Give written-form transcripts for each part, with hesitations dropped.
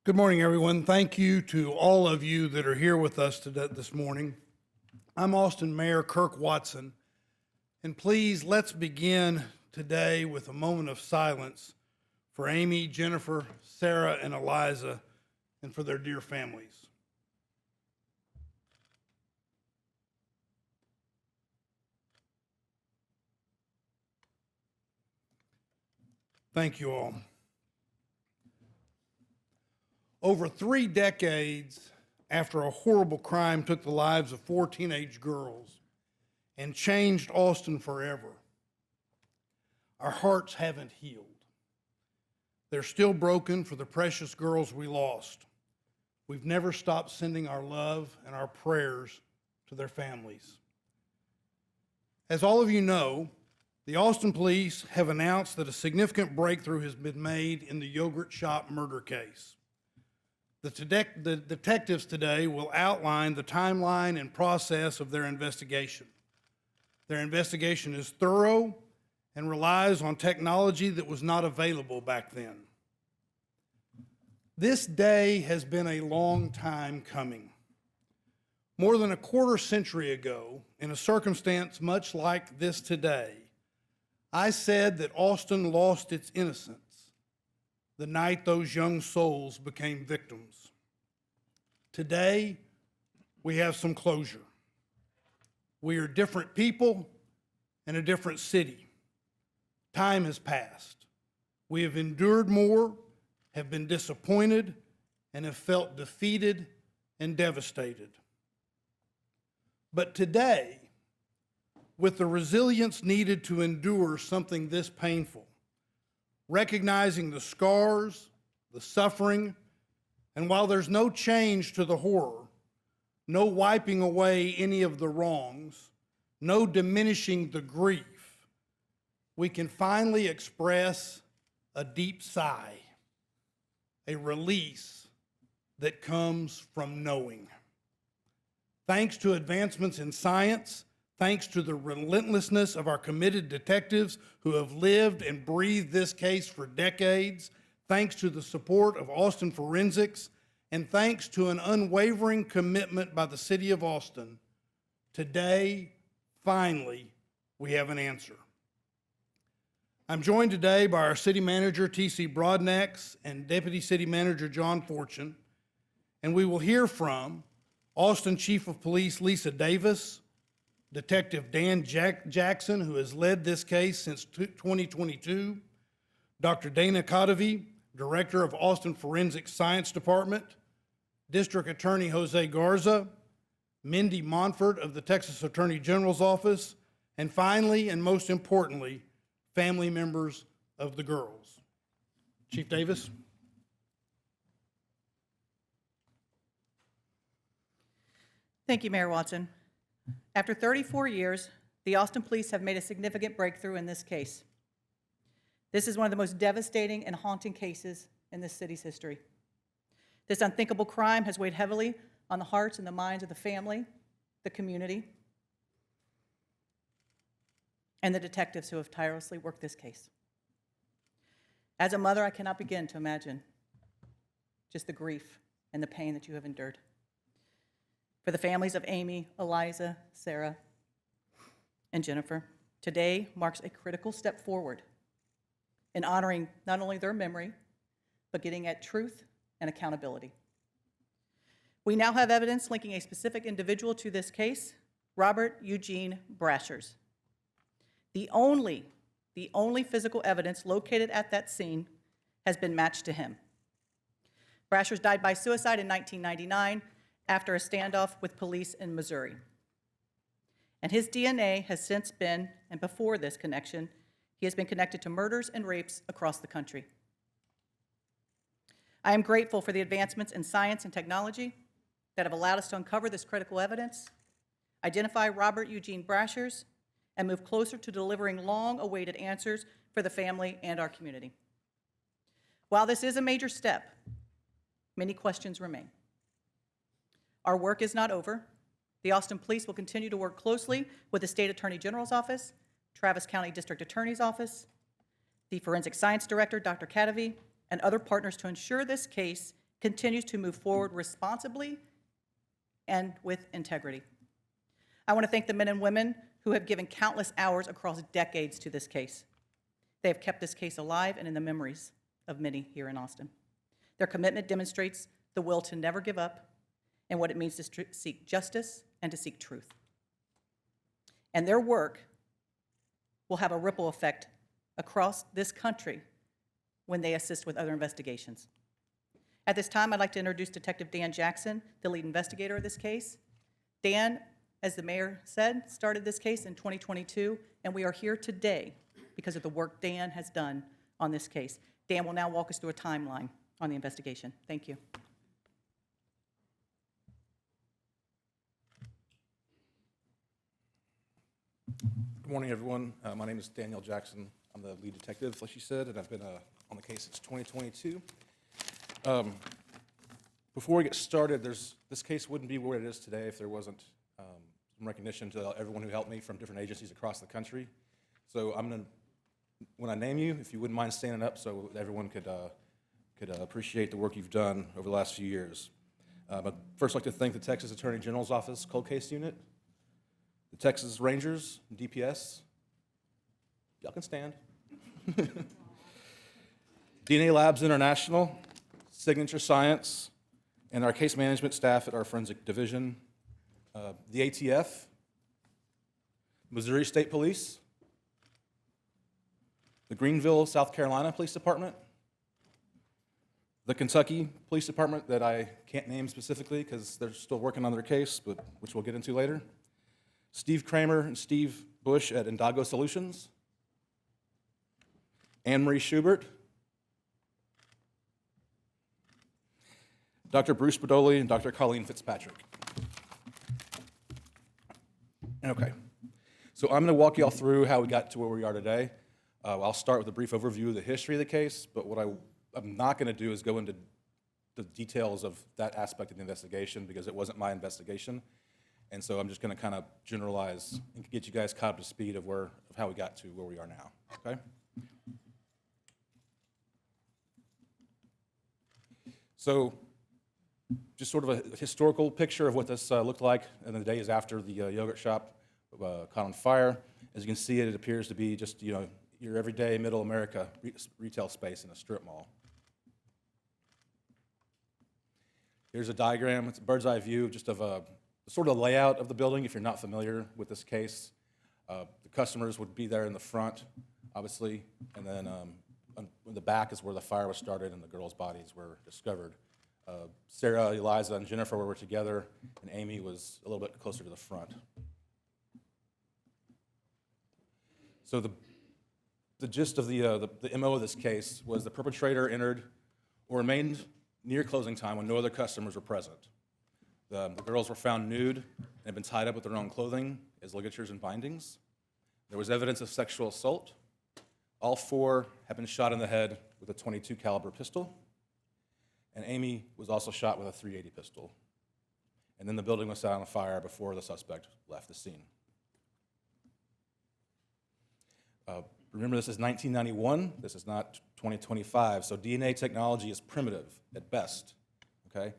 Good morning, everyone. Thank you to all of you that are here with us today, this morning. I'm Austin Mayor Kirk Watson, and please let's begin today with a moment of silence for Amy, Jennifer, Sarah, and Eliza, and for their dear families. Thank you all. Over 3 decades after a horrible crime took the lives of 4 teenage girls and changed Austin forever, our hearts haven't healed. They're still broken for the precious girls we lost. We've never stopped sending our love and our prayers to their families. As all of you know, the Austin police have announced that a significant breakthrough has been made in the yogurt shop murder case. The detectives today will outline the timeline and process of their investigation. Their investigation is thorough and relies on technology that was not available back then. This day has been a long time coming. More than a quarter century ago, in a circumstance much like this today, I said that Austin lost its innocence the night those young souls became victims. Today, we have some closure. We are different people in a different city. Time has passed. We have endured more, have been disappointed, and have felt defeated and devastated. But today, with the resilience needed to endure something this painful, recognizing the scars, the suffering, and while there's no change to the horror, no wiping away any of the wrongs, no diminishing the grief, we can finally express a deep sigh, a release that comes from knowing. Thanks to advancements in science, thanks to the relentlessness of our committed detectives who have lived and breathed this case for decades, thanks to the support of Austin Forensics, and thanks to an unwavering commitment by the City of Austin, today, finally, we have an answer. I'm joined today by our City Manager, T.C. Broadnax, and Deputy City Manager, John Fortune, and we will hear from Austin Chief of Police, Lisa Davis, Detective Dan Jackson, who has led this case since 2022, Dr. Dana Cotovy, Director of Austin Forensic Science Department, District Attorney Jose Garza, Mindy Monfort of the Texas Attorney General's Office, and finally, and most importantly, family members of the girls. Chief Davis. Thank you, Mayor Watson. After 34 years, the Austin Police have made a significant breakthrough in this case. This is one of the most devastating and haunting cases in this city's history. This unthinkable crime has weighed heavily on the hearts and the minds of the family, the community, and the detectives who have tirelessly worked this case. As a mother, I cannot begin to imagine just the grief and the pain that you have endured. For the families of Amy, Eliza, Sarah, and Jennifer, today marks a critical step forward in honoring not only their memory, but getting at truth and accountability. We now have evidence linking a specific individual to this case, Robert Eugene Brashers. The only physical evidence located at that scene has been matched to him. Brashers died by suicide in 1999 after a standoff with police in Missouri. And his DNA has since been, and before this connection, he has been connected to murders and rapes across the country. I am grateful for the advancements in science and technology that have allowed us to uncover this critical evidence, identify Robert Eugene Brashers, and move closer to delivering long-awaited answers for the family and our community. While this is a major step, many questions remain. Our work is not over. The Austin Police will continue to work closely with the State Attorney General's Office, Travis County District Attorney's Office, the Forensic Science Director, Dr. Cotovy, and other partners to ensure this case continues to move forward responsibly and with integrity. I want to thank the men and women who have given countless hours across decades to this case. They have kept this case alive and in the memories of many here in Austin. Their commitment demonstrates the will to never give up and what it means to seek justice and to seek truth. And their work will have a ripple effect across this country when they assist with other investigations. At this time, I'd like to introduce Detective Dan Jackson, the lead investigator of this case. Dan, as the mayor said, started this case in 2022, and we are here today because of the work Dan has done on this case. Dan will now walk us through a timeline on the investigation. Thank you. Good morning, everyone. My name is Daniel Jackson. I'm the lead detective, like she said, and I've been on the case since 2022. Before we get started, this case wouldn't be where it is today if there wasn't some recognition to everyone who helped me from different agencies across the country. So when I name you, if you wouldn't mind standing up so everyone could appreciate the work you've done over the last few years. But first, I'd like to thank the Texas Attorney General's Office Cold Case Unit, the Texas Rangers, DPS, y'all can stand, DNA Labs International, Signature Science, and our case management staff at our forensic division, the ATF, Missouri State Police, the Greenville, South Carolina Police Department, the Kentucky Police Department that I can't name specifically because they're still working on their case, but which we'll get into later, Steve Kramer and Steve Bush at Indago Solutions, Anne-Marie Schubert, Dr. Bruce Bedoli, and Dr. Colleen Fitzpatrick. Okay, so I'm going to walk you all through how we got to where we are today. I'll start with a brief overview of the history of the case, but what I'm not going to do is go into the details of that aspect of the investigation because it wasn't my investigation. And so I'm just going to kind of generalize and get you guys caught up to speed of how we got to where we are now, okay? So just sort of a historical picture of what this looked like in the days after the yogurt shop caught on fire. As you can see, it appears to be just, your everyday middle America retail space in a strip mall. Here's a diagram. It's a bird's eye view just of the sort of layout of the building if you're not familiar with this case. The customers would be there in the front, obviously, and then in the back is where the fire was started and the girls' bodies were discovered. Sarah, Eliza, and Jennifer were together, and Amy was a little bit closer to the front. So the gist of the MO of this case was the perpetrator entered or remained near closing time when no other customers were present. The girls were found nude and had been tied up with their own clothing as ligatures and bindings. There was evidence of sexual assault. All four had been shot in the head with a .22 caliber pistol, and Amy was also shot with a .380 pistol. And then the building was set on fire before the suspect left the scene. Remember, this is 1991. This is not 2025, so DNA technology is primitive at best, okay?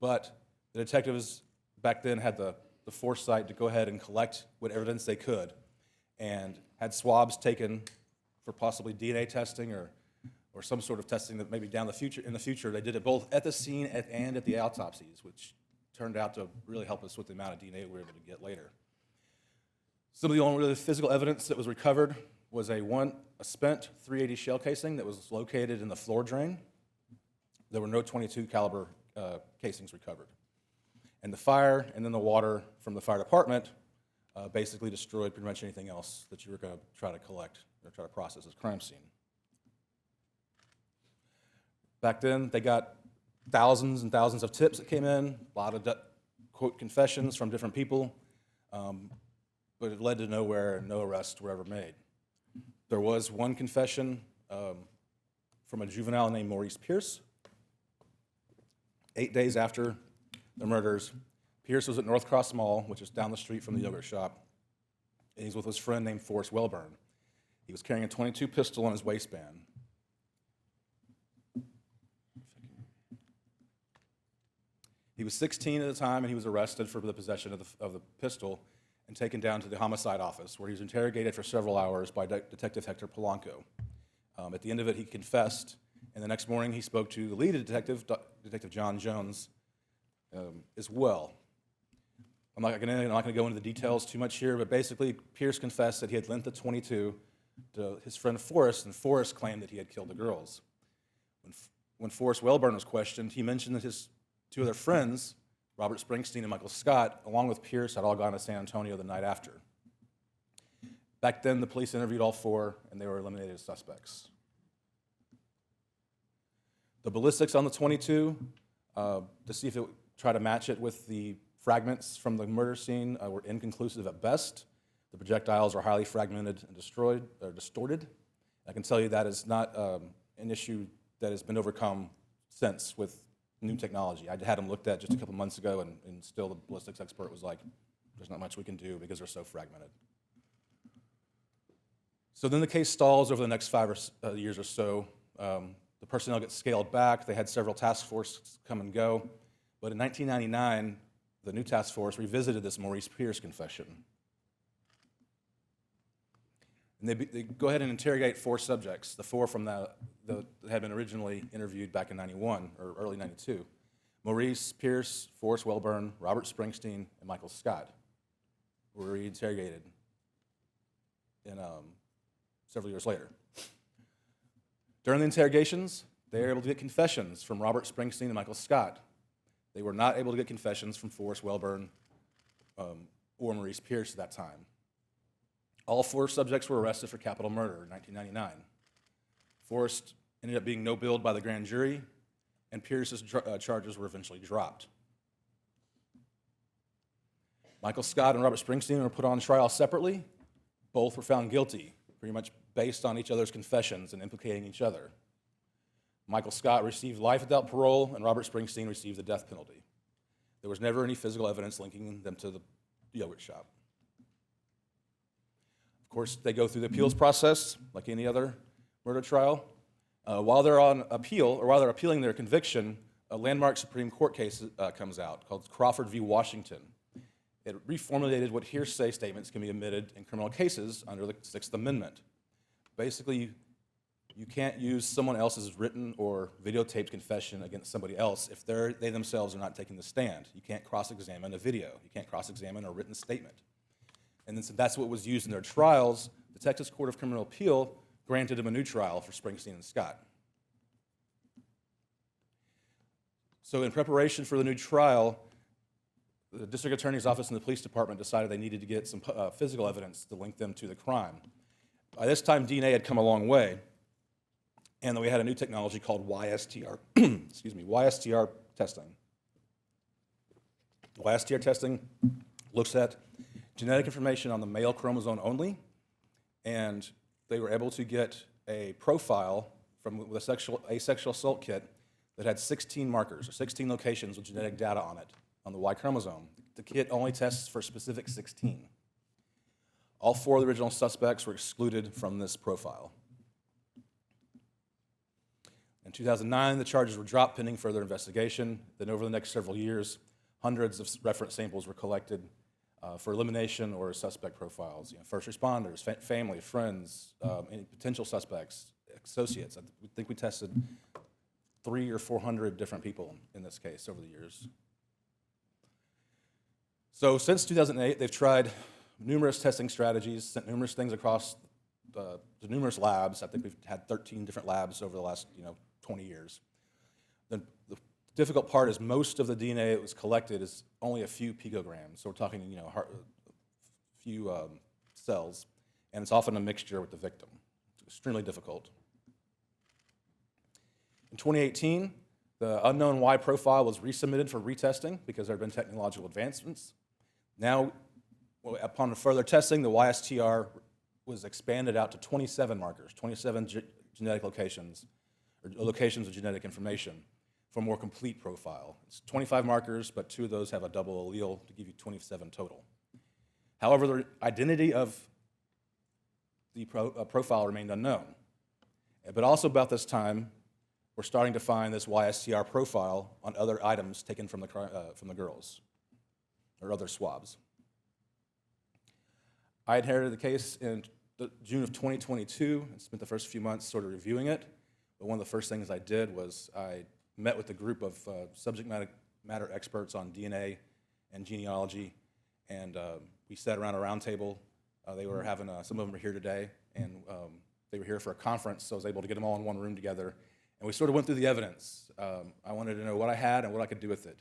But the detectives back then had the foresight to go ahead and collect what evidence they could and had swabs taken for possibly DNA testing or some sort of testing that maybe in the future they did it both at the scene and at the autopsies, which turned out to really help us with the amount of DNA we were able to get later. Some of the only really physical evidence that was recovered was a spent .380 shell casing that was located in the floor drain. There were no .22 caliber casings recovered. And the fire and then the water from the fire department basically destroyed pretty much anything else that you were going to try to collect or try to process as a crime scene. Back then, they got thousands and thousands of tips that came in, a lot of, quote, confessions from different people, but it led to nowhere and no arrests were ever made. There was one confession from a juvenile named Maurice Pierce. 8 days after the murders, Pierce was at North Cross Mall, which is down the street from the yogurt shop, and he's with his friend named Forrest Wellburn. He was carrying a .22 pistol in his waistband. He was 16 at the time, and he was arrested for the possession of the pistol and taken down to the homicide office, where he was interrogated for several hours by Detective Hector Polanco. At the end of it, he confessed, and the next morning he spoke to the lead detective, Detective John Jones, as well. I'm not going to go into the details too much here, but basically Pierce confessed that he had lent the .22 to his friend Forrest, and Forrest claimed that he had killed the girls. When Forrest Wellburn was questioned, he mentioned that his two other friends, Robert Springsteen and Michael Scott, along with Pierce, had all gone to San Antonio the night after. Back then, the police interviewed all four, and they were eliminated as suspects. The ballistics on the .22, to see if it would try to match it with the fragments from the murder scene, were inconclusive at best. The projectiles are highly fragmented and distorted. I can tell you that is not an issue that has been overcome since with new technology. I had them looked at just a couple months ago, and still the ballistics expert was like, there's not much we can do because they're so fragmented. So then the case stalls over the next 5 years or so. The personnel gets scaled back. They had several task forces come and go. But in 1999, the new task force revisited this Maurice Pierce confession. And they go ahead and interrogate 4 subjects, the 4 from that had been originally interviewed back in 91 or early 92. Maurice Pierce, Forrest Wellburn, Robert Springsteen, and Michael Scott were reinterrogated several years later. During the interrogations, they were able to get confessions from Robert Springsteen and Michael Scott. They were not able to get confessions from Forrest Wellburn or Maurice Pierce at that time. All 4 subjects were arrested for capital murder in 1999. Forrest ended up being no-billed by the grand jury, and Pierce's charges were eventually dropped. Michael Scott and Robert Springsteen were put on trial separately. Both were found guilty, pretty much based on each other's confessions and implicating each other. Michael Scott received life without parole, and Robert Springsteen received the death penalty. There was never any physical evidence linking them to the yogurt shop. Of course, they go through the appeals process like any other murder trial. While they're on appeal, or while they're appealing their conviction, a landmark Supreme Court case comes out called Crawford v. Washington. It reformulated what hearsay statements can be admitted in criminal cases under the Sixth Amendment. Basically, you can't use someone else's written or videotaped confession against somebody else if they themselves are not taking the stand. You can't cross-examine a video. You can't cross-examine a written statement. And then, so that's what was used in their trials. The Texas Court of Criminal Appeal granted them a new trial for Springsteen and Scott. So in preparation for the new trial, the district attorney's office and the police department decided they needed to get some physical evidence to link them to the crime. By this time, DNA had come a long way, and we had a new technology called YSTR, YSTR testing. YSTR testing looks at genetic information on the male chromosome only, and they were able to get a profile from a sexual assault kit that had 16 markers, or 16 locations with genetic data on it, on the Y chromosome. The kit only tests for specific 16. All 4 of the original suspects were excluded from this profile. In 2009, the charges were dropped pending further investigation. Then over the next several years, hundreds of reference samples were collected for elimination or suspect profiles. First responders, family, friends, any potential suspects, associates. I think we tested 300 or 400 different people in this case over the years. So since 2008, they've tried numerous testing strategies, sent numerous things across to numerous labs. I think we've had 13 different labs over the last 20 years. The difficult part is most of the DNA that was collected is only a few picograms. So we're talking a few cells, and it's often a mixture with the victim. It's extremely difficult. In 2018, the unknown Y profile was resubmitted for retesting because there have been technological advancements. Now, upon further testing, the YSTR was expanded out to 27 markers, 27 genetic locations, or locations of genetic information for a more complete profile. It's 25 markers, but 2 of those have a double allele to give you 27 total. However, the identity of the profile remained unknown. But also about this time, we're starting to find this YSTR profile on other items taken from the girls, or other swabs. I inherited the case in June of 2022 and spent the first few months sort of reviewing it. But one of the first things I did was I met with a group of subject matter experts on DNA and genealogy, and we sat around a round table. They were having, some of them are here today, and they were here for a conference, so I was able to get them all in one room together. And we sort of went through the evidence. I wanted to know what I had and what I could do with it.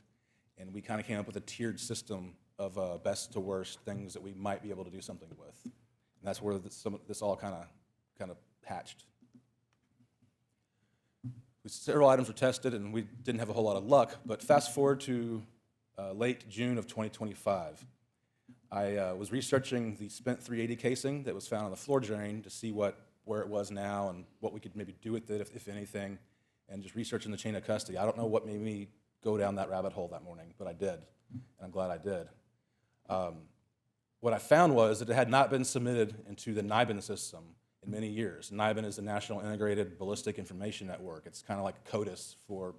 And we kind of came up with a tiered system of best to worst things that we might be able to do something with. And that's where this all kind of hatched. Several items were tested, and we didn't have a whole lot of luck, but fast forward to late June of 2025. I was researching the spent 380 casing that was found on the floor drain to see where it was now and what we could maybe do with it, if anything, and just researching the chain of custody. I don't know what made me go down that rabbit hole that morning, but I did, and I'm glad I did. What I found was that it had not been submitted into the NIBIN system in many years. NIBIN is the National Integrated Ballistic Information Network. It's kind of like CODIS for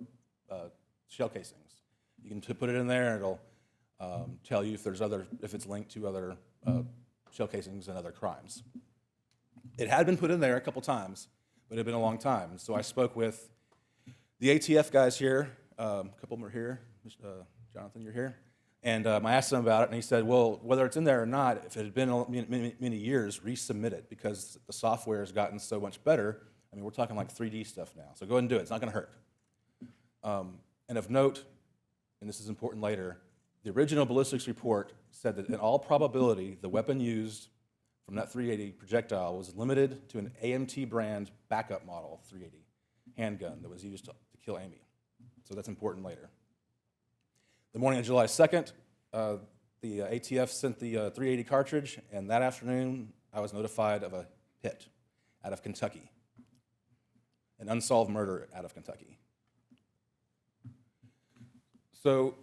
shell casings. You can put it in there, and it'll tell you if it's linked to other shell casings and other crimes. It had been put in there a couple times, but it had been a long time. So I spoke with the ATF guys here. A couple of them are here. Jonathan, you're here. And I asked him about it, and he said, well, whether it's in there or not, if it had been many years, resubmit it, because the software has gotten so much better. I mean, we're talking like 3D stuff now. So go ahead and do it. It's not going to hurt. And of note, and this is important later, the original ballistics report said that in all probability, the weapon used from that 380 projectile was limited to an AMT brand backup model 380 handgun that was used to kill Amy. So that's important later. The morning of July 2nd, the ATF sent the 380 cartridge, and that afternoon I was notified of a hit out of Kentucky, an unsolved murder out of Kentucky. So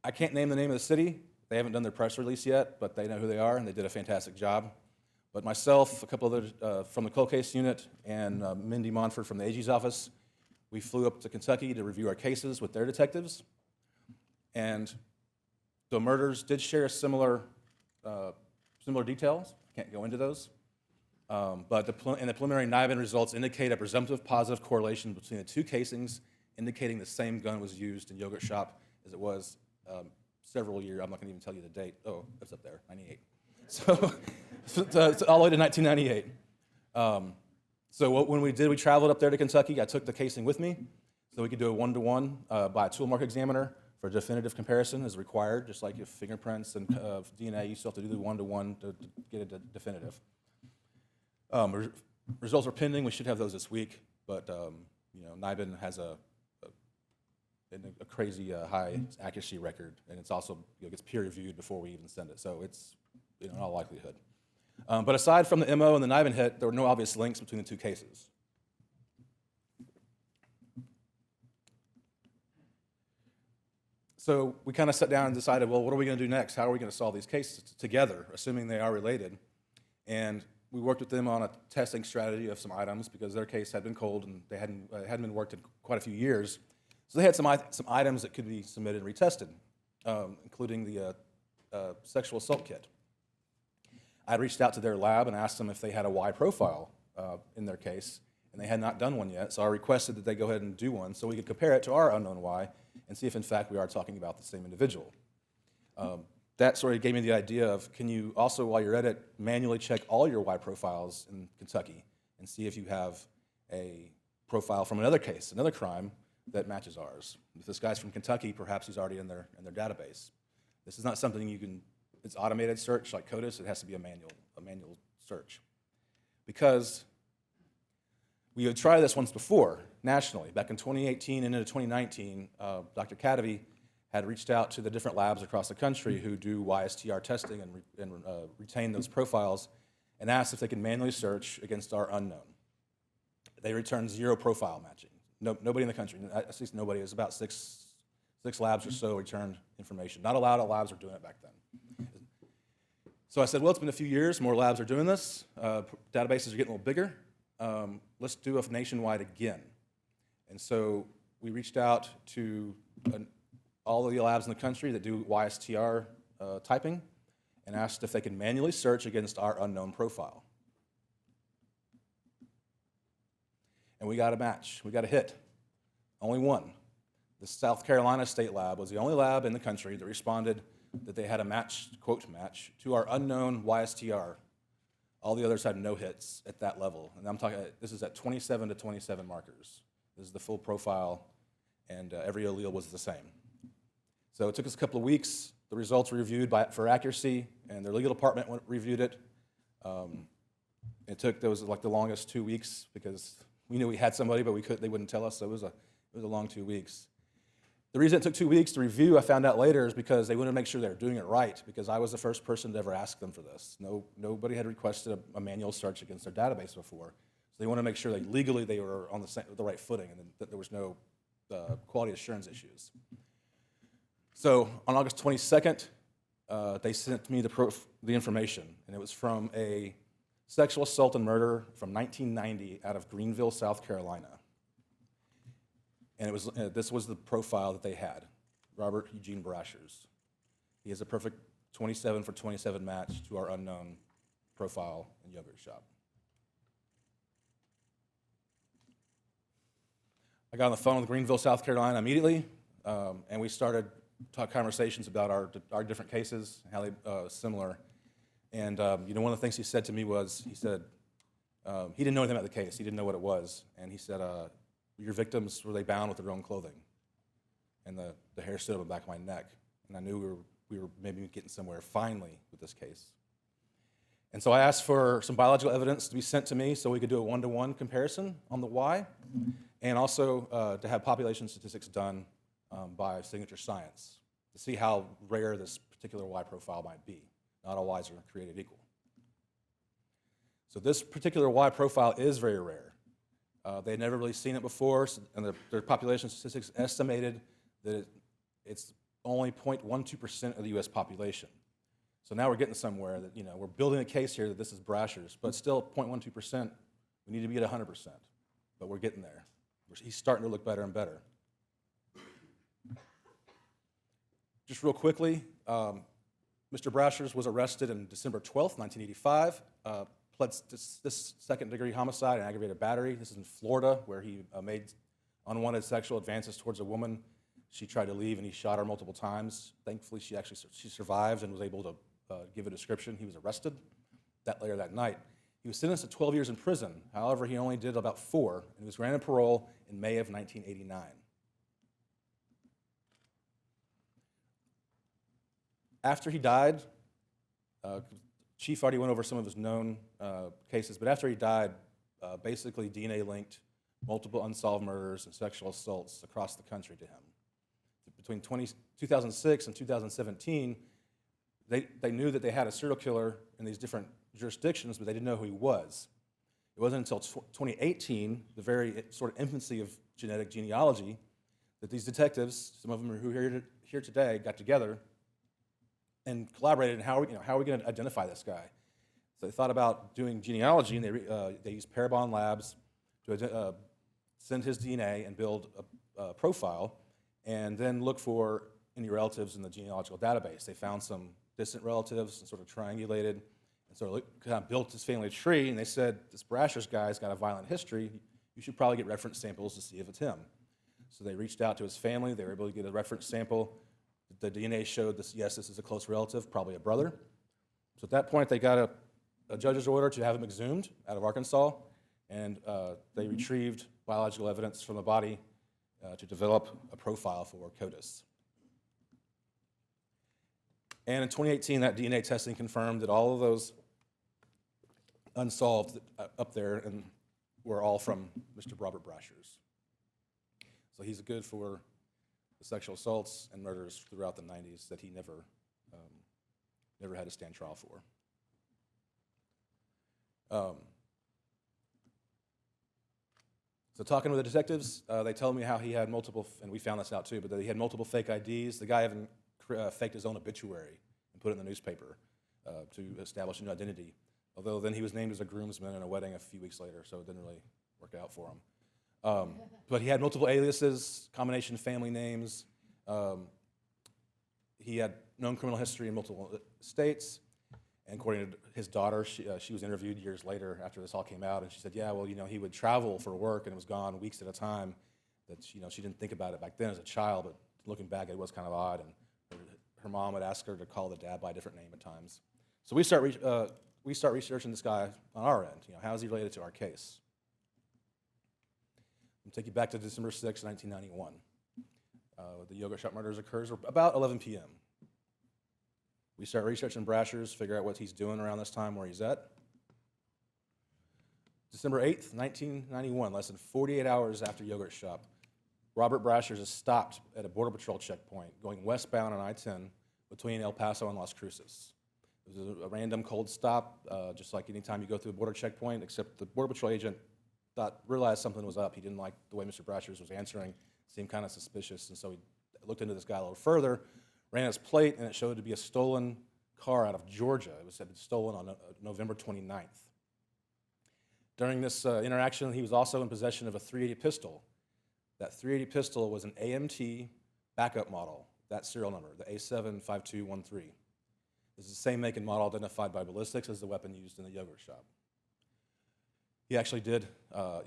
I can't name the name of the city. They haven't done their press release yet, but they know who they are, and they did a fantastic job. But myself, a couple others from the Cold Case Unit, and Mindy Monford from the AG's office, we flew up to Kentucky to review our cases with their detectives. And the murders did share similar details. Can't go into those. But the preliminary NIBIN results indicate a presumptive positive correlation between the two casings, indicating the same gun was used in Yogurt Shop as it was several years. I'm not going to even tell you the date. Oh, it's up there, 98. So it's all the way to 1998. When we did, we traveled up there to Kentucky. I took the casing with me so we could do a one-to-one by a tool mark examiner for definitive comparison as required, just like if fingerprints and DNA, you still have to do the one-to-one to get it definitive. Results are pending. We should have those this week, but NIBIN has a crazy high accuracy record, and it's also gets peer reviewed before we even send it. So it's in all likelihood. But aside from the MO and the NIBIN hit, there were no obvious links between the two cases. So we kind of sat down and decided, well, what are we going to do next? How are we going to solve these cases together, assuming they are related? And we worked with them on a testing strategy of some items because their case had been cold and they hadn't been worked in quite a few years. So they had some items that could be submitted and retested, including the sexual assault kit. I reached out to their lab and asked them if they had a Y profile in their case, and they had not done one yet. So I requested that they go ahead and do one so we could compare it to our unknown Y and see if, in fact, we are talking about the same individual. That sort of gave me the idea of, can you also, while you're at it, manually check all your Y profiles in Kentucky and see if you have a profile from another case, another crime, that matches ours. If this guy's from Kentucky, perhaps he's already in their database. This is not something you can, it's automated search like CODIS. It has to be a manual search. Because we had tried this once before, nationally. Back in 2018 and into 2019, Dr. Cadavy had reached out to the different labs across the country who do YSTR testing and retain those profiles and asked if they could manually search against our unknown. They returned 0 profile matching. Nobody in the country, at least nobody, it was about six labs or so returned information. Not a lot of labs were doing it back then. So I said, well, it's been a few years, more labs are doing this, databases are getting a little bigger, let's do a nationwide again. And so we reached out to all of the labs in the country that do YSTR typing and asked if they could manually search against our unknown profile. And we got a match. We got a hit. Only one. The South Carolina State Lab was the only lab in the country that responded that they had a match, quote match, to our unknown YSTR. All the others had no hits at that level. And I'm talking, this is at 27 to 27 markers. This is the full profile, and every allele was the same. So it took us a couple of weeks. The results were reviewed for accuracy, and their legal department reviewed it. There was like the longest 2 weeks because we knew we had somebody, but they wouldn't tell us, so it was a long 2 weeks. The reason it took 2 weeks to review, I found out later, is because they wanted to make sure they were doing it right, because I was the first person to ever ask them for this. Nobody had requested a manual search against their database before. So they wanted to make sure that legally they were on the right footing and that there was no quality assurance issues. So on August 22nd, they sent me the information, and it was from a sexual assault and murder from 1990 out of Greenville, South Carolina. And this was the profile that they had, Robert Eugene Brashers. He has a perfect 27 for 27 match to our unknown profile in Yogurt Shop. I got on the phone with Greenville, South Carolina immediately, and we started conversations about our different cases, how they similar. And one of the things he said to me was, he said, he didn't know anything about the case. He didn't know what it was. And he said, your victims, were they bound with their own clothing? And the hair stood up the back of my neck. And I knew we were maybe getting somewhere finally with this case. And so I asked for some biological evidence to be sent to me so we could do a one-to-one comparison on the Y, and also to have population statistics done by Signature Science to see how rare this particular Y profile might be. Not all Ys are created equal. So this particular Y profile is very rare. They had never really seen it before, and their population statistics estimated that it's only 0.12% of the U.S. population. So now we're getting somewhere that, we're building a case here that this is Brashers, but still 0.12%, we need to be at 100%, but we're getting there. He's starting to look better and better. Just real quickly, Mr. Brashers was arrested on December 12th, 1985, pled this second-degree homicide and aggravated battery. This is in Florida, where he made unwanted sexual advances towards a woman. She tried to leave, and he shot her multiple times. Thankfully, she survived and was able to give a description. He was arrested later that night. He was sentenced to 12 years in prison. However, he only did about 4, and he was granted parole in May of 1989. After he died, Chief already went over some of his known cases, but after he died, basically DNA linked multiple unsolved murders and sexual assaults across the country to him. Between 2006 and 2017, they knew that they had a serial killer in these different jurisdictions, but they didn't know who he was. It wasn't until 2018, the very sort of infancy of genetic genealogy, that these detectives, some of them who are here today, got together and collaborated on how are we going to identify this guy. So they thought about doing genealogy, and they used Parabon Labs to send his DNA and build a profile, and then look for any relatives in the genealogical database. They found some distant relatives and sort of triangulated, and sort of kind of built his family tree, and they said, this Brashers guy's got a violent history. You should probably get reference samples to see if it's him. So they reached out to his family. They were able to get a reference sample. The DNA showed this, yes, this is a close relative, probably a brother. So at that point, they got a judge's order to have him exhumed out of Arkansas, and they retrieved biological evidence from the body to develop a profile for CODIS. And in 2018, that DNA testing confirmed that all of those unsolved up there and were all from Mr. Robert Brashers. So he's good for the sexual assaults and murders throughout the 90s that he never had to stand trial for. So talking with the detectives, they told me how he had multiple, and we found this out too, but that he had multiple fake IDs. The guy even faked his own obituary and put it in the newspaper to establish a new identity. Although then he was named as a groomsman in a wedding a few weeks later, so it didn't really work out for him. But he had multiple aliases, combination of family names. He had known criminal history in multiple states. And according to his daughter, she was interviewed years later after this all came out, and she said, yeah, well, he would travel for work and was gone weeks at a time. That she didn't think about it back then as a child, but looking back, it was kind of odd. And her mom would ask her to call the dad by a different name at times. So we start researching this guy on our end. How is he related to our case? I'll take you back to December 6, 1991. The yogurt shop murders occurs about 11 p.m. We start researching Brashers, figure out what he's doing around this time, where he's at. December 8th, 1991, less than 48 hours after yogurt shop, Robert Brashers is stopped at a Border Patrol checkpoint going westbound on I-10 between El Paso and Las Cruces. It was a random cold stop, just like any time you go through a border checkpoint, except the Border Patrol agent realized something was up. He didn't like the way Mr. Brashers was answering, seemed kind of suspicious, and so he looked into this guy a little further, ran his plate, and it showed to be a stolen car out of Georgia. It had been stolen on November 29th. During this interaction, he was also in possession of a .380 pistol. That .380 pistol was an AMT backup model, that serial number, the A75213. This is the same make and model identified by ballistics as the weapon used in the yogurt shop. He actually did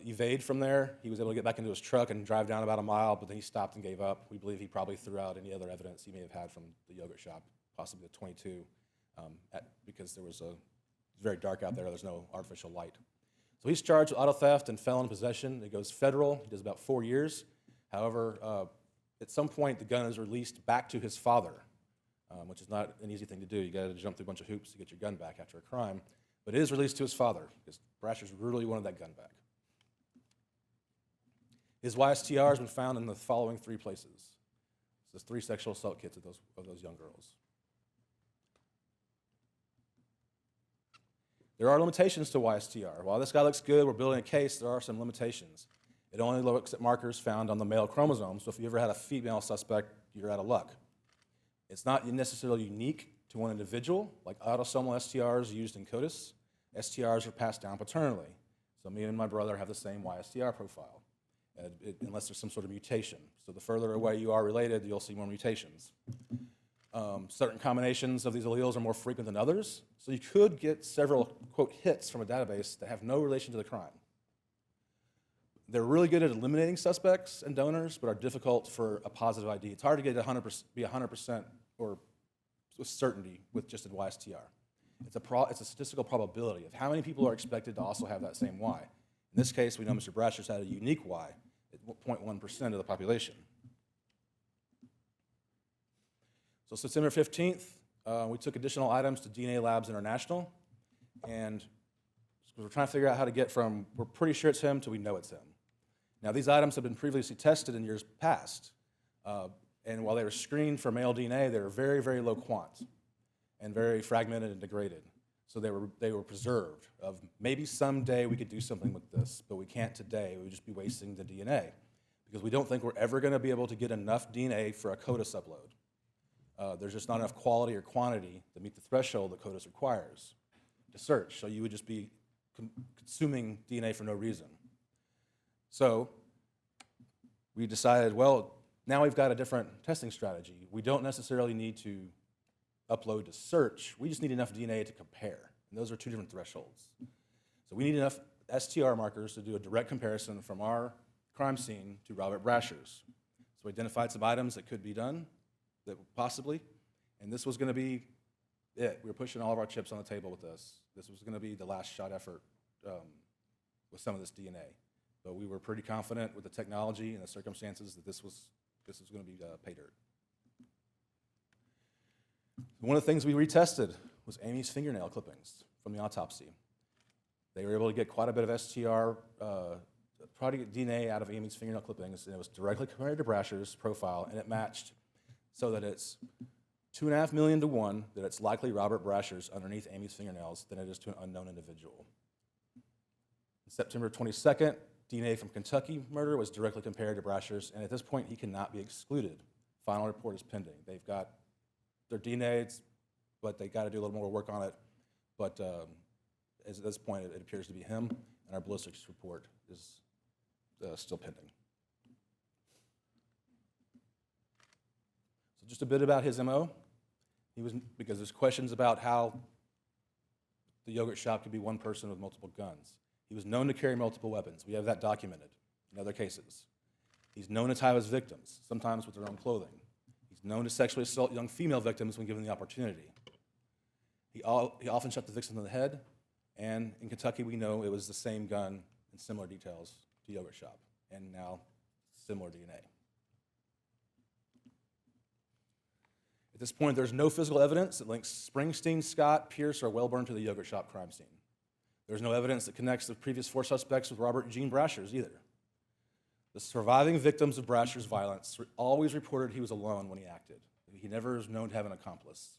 evade from there. He was able to get back into his truck and drive down about a mile, but then he stopped and gave up. We believe he probably threw out any other evidence he may have had from the yogurt shop, possibly the .22, because it was very dark out there. There's no artificial light. So he's charged with auto theft and felon possession. It goes federal. He does about 4 years. However, at some point, the gun is released back to his father, which is not an easy thing to do. You got to jump through a bunch of hoops to get your gun back after a crime. But it is released to his father because Brashers really wanted that gun back. His YSTR has been found in the following 3 places. There's 3 sexual assault kits of those young girls. There are limitations to YSTR. While this guy looks good, we're building a case, there are some limitations. It only looks at markers found on the male chromosome, so if you ever had a female suspect, you're out of luck. It's not necessarily unique to one individual, like autosomal STRs used in CODIS. STRs are passed down paternally. So me and my brother have the same YSTR profile, unless there's some sort of mutation. So the further away you are related, you'll see more mutations. Certain combinations of these alleles are more frequent than others, so you could get several, quote, hits from a database that have no relation to the crime. They're really good at eliminating suspects and donors, but are difficult for a positive ID. It's hard to get 100% or with certainty with just a YSTR. It's a statistical probability of how many people are expected to also have that same Y. In this case, we know Mr. Brashers had a unique Y at 0.1% of the population. So September 15th, we took additional items to DNA Labs International, and we're trying to figure out how to get from we're pretty sure it's him to we know it's him. Now, these items have been previously tested in years past, and while they were screened for male DNA, they were very, very low quant and very fragmented and degraded. So they were preserved of maybe someday we could do something with this, but we can't today. We would just be wasting the DNA because we don't think we're ever going to be able to get enough DNA for a CODIS upload. There's just not enough quality or quantity to meet the threshold that CODIS requires to search. So you would just be consuming DNA for no reason. So we decided, well, now we've got a different testing strategy. We don't necessarily need to upload to search. We just need enough DNA to compare. And those are 2 different thresholds. So we need enough STR markers to do a direct comparison from our crime scene to Robert Brashers. So we identified some items that could be done, that possibly, and this was going to be it. We were pushing all of our chips on the table with this. This was going to be the last shot effort with some of this DNA. But we were pretty confident with the technology and the circumstances that this was going to be pay dirt. One of the things we retested was Amy's fingernail clippings from the autopsy. They were able to get quite a bit of STR product DNA out of Amy's fingernail clippings, and it was directly compared to Brashers' profile, and it matched so that it's 2.5 million to 1 that it's likely Robert Brashers underneath Amy's fingernails than it is to an unknown individual. September 22nd, DNA from Kentucky murder was directly compared to Brashers, and at this point, he cannot be excluded. Final report is pending. They've got their DNA, but they got to do a little more work on it. But at this point, it appears to be him, and our ballistics report is still pending. So just a bit about his MO. Because there's questions about how the yogurt shop could be one person with multiple guns. He was known to carry multiple weapons. We have that documented in other cases. He's known to tie his victims, sometimes with their own clothing. He's known to sexually assault young female victims when given the opportunity. He often shot the victim in the head, and in Kentucky we know it was the same gun in similar details to yogurt shop, and now similar DNA. At this point, there's no physical evidence that links Springsteen, Scott, Pierce, or Wellborn to the yogurt shop crime scene. There's no evidence that connects the previous 4 suspects with Robert Eugene Brashers either. The surviving victims of Brashers' violence always reported he was alone when he acted. He never was known to have an accomplice.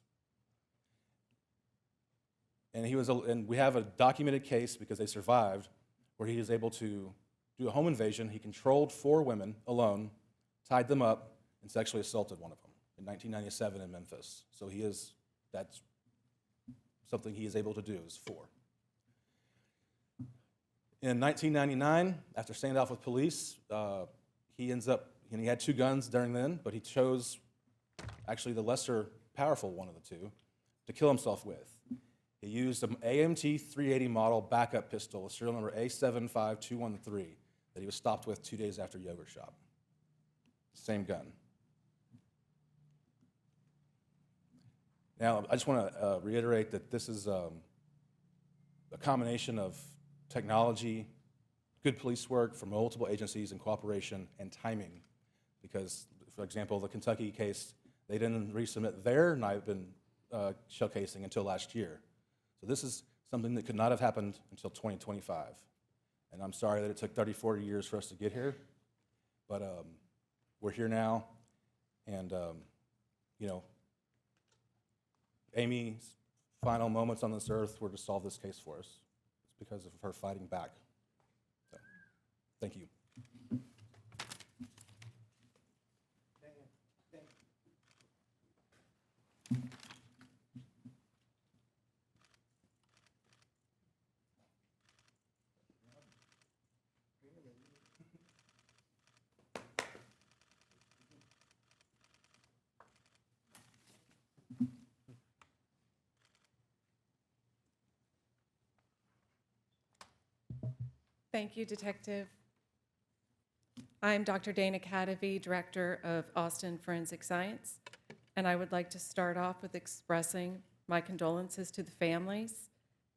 And we have a documented case, because they survived, where he was able to do a home invasion. He controlled 4 women alone, tied them up, and sexually assaulted one of them in 1997 in Memphis. So that's something he is able to do, is 4. In 1999, after standoff with police, he had 2 guns during then, but he chose actually the lesser powerful one of the 2 to kill himself with. He used an AMT 380 model backup pistol with serial number A75213 that he was stopped with 2 days after yogurt shop. Same gun. Now, I just want to reiterate that this is a combination of technology, good police work from multiple agencies, and cooperation and timing. Because, for example, the Kentucky case, they didn't resubmit their knife and shell casing until last year. So this is something that could not have happened until 2025. And I'm sorry that it took 30, 40 years for us to get here, but we're here now, and Amy's final moments on this earth were to solve this case for us. It's because of her fighting back. So, thank you. Thank you, Detective. I'm Dr. Dana Cadavy, Director of Austin Forensic Science, and I would like to start off with expressing my condolences to the families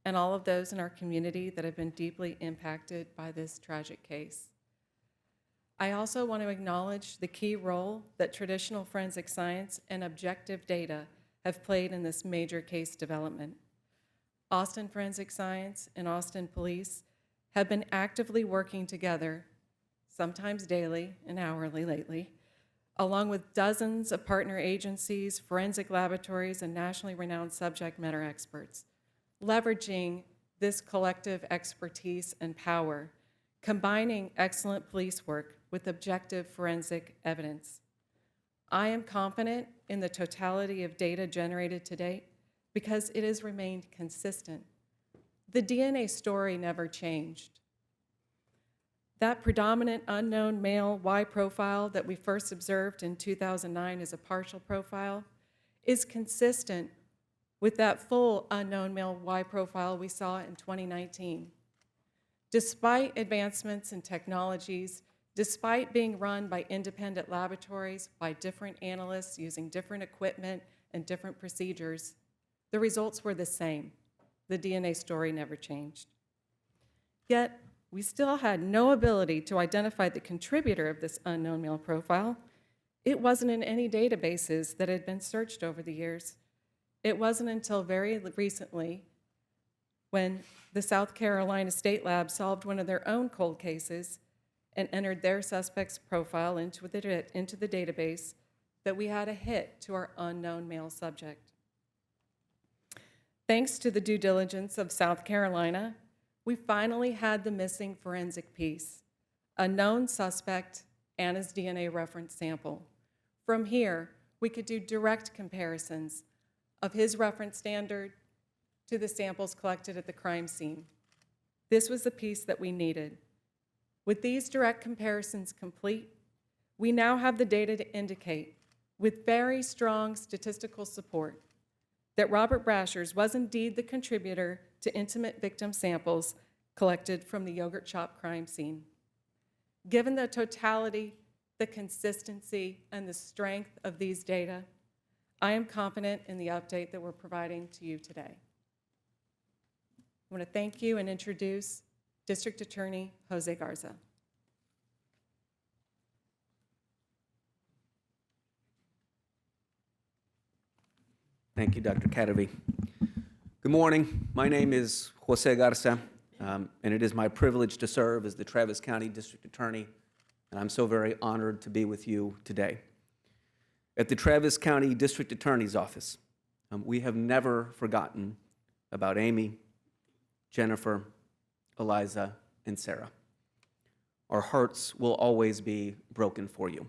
and all of those in our community that have been deeply impacted by this tragic case. I also want to acknowledge the key role that traditional forensic science and objective data have played in this major case development. Austin Forensic Science and Austin Police have been actively working together, sometimes daily and hourly lately, along with dozens of partner agencies, forensic laboratories, and nationally renowned subject matter experts, leveraging this collective expertise and power, combining excellent police work with objective forensic evidence. I am confident in the totality of data generated to date because it has remained consistent. The DNA story never changed. That predominant unknown male Y profile that we first observed in 2009 as a partial profile is consistent with that full unknown male Y profile we saw in 2019. Despite advancements in technologies, despite being run by independent laboratories, by different analysts using different equipment and different procedures, the results were the same. The DNA story never changed. Yet, we still had no ability to identify the contributor of this unknown male profile. It wasn't in any databases that had been searched over the years. It wasn't until very recently when the South Carolina State Lab solved one of their own cold cases and entered their suspect's profile into the database that we had a hit to our unknown male subject. Thanks to the due diligence of South Carolina, we finally had the missing forensic piece, a known suspect and his DNA reference sample. From here, we could do direct comparisons of his reference standard to the samples collected at the crime scene. This was the piece that we needed. With these direct comparisons complete, we now have the data to indicate, with very strong statistical support, that Robert Brashers was indeed the contributor to intimate victim samples collected from the yogurt shop crime scene. Given the totality, the consistency, and the strength of these data, I am confident in the update that we're providing to you today. I want to thank you and introduce District Attorney Jose Garza. Thank you, Dr. Cadavy. Good morning. My name is Jose Garza, and it is my privilege to serve as the Travis County District Attorney, and I'm so very honored to be with you today. At the Travis County District Attorney's Office, we have never forgotten about Amy, Jennifer, Eliza, and Sarah. Our hearts will always be broken for you.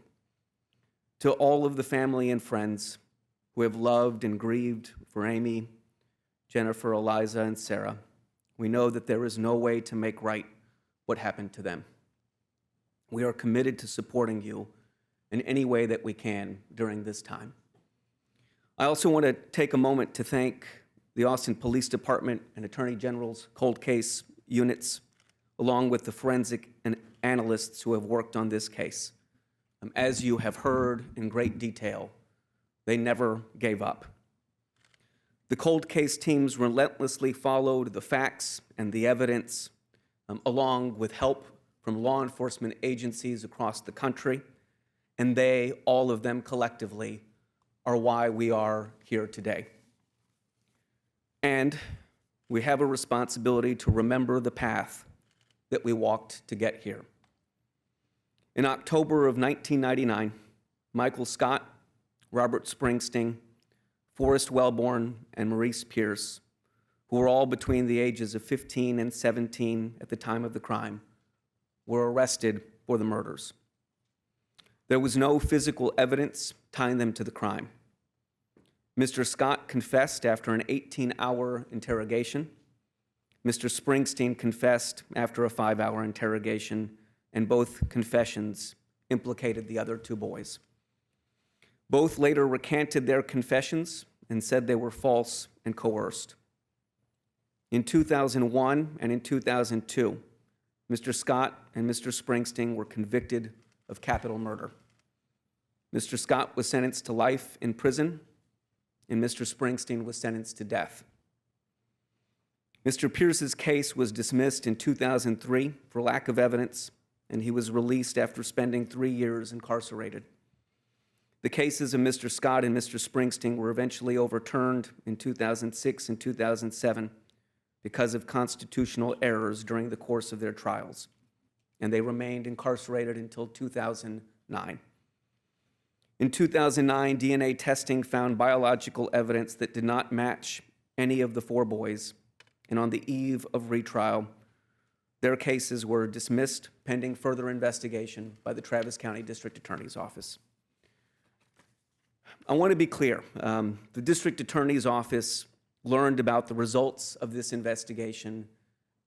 To all of the family and friends who have loved and grieved for Amy, Jennifer, Eliza, and Sarah, we know that there is no way to make right what happened to them. We are committed to supporting you in any way that we can during this time. I also want to take a moment to thank the Austin Police Department and Attorney General's cold case units, along with the forensic and analysts who have worked on this case. As you have heard in great detail, they never gave up. The cold case teams relentlessly followed the facts and the evidence, along with help from law enforcement agencies across the country, and they, all of them collectively, are why we are here today. And we have a responsibility to remember the path that we walked to get here. In October of 1999, Michael Scott, Robert Springsteen, Forrest Wellborn, and Maurice Pierce, who were all between the ages of 15 and 17 at the time of the crime, were arrested for the murders. There was no physical evidence tying them to the crime. Mr. Scott confessed after an 18-hour interrogation. Mr. Springsteen confessed after a 5-hour interrogation, and both confessions implicated the other two boys. Both later recanted their confessions and said they were false and coerced. In 2001 and in 2002, Mr. Scott and Mr. Springsteen were convicted of capital murder. Mr. Scott was sentenced to life in prison, and Mr. Springsteen was sentenced to death. Mr. Pierce's case was dismissed in 2003 for lack of evidence, and he was released after spending 3 years incarcerated. The cases of Mr. Scott and Mr. Springsteen were eventually overturned in 2006 and 2007 because of constitutional errors during the course of their trials, and they remained incarcerated until 2009. In 2009, DNA testing found biological evidence that did not match any of the 4 boys, and on the eve of retrial, their cases were dismissed pending further investigation by the Travis County District Attorney's Office. I want to be clear. The District Attorney's Office learned about the results of this investigation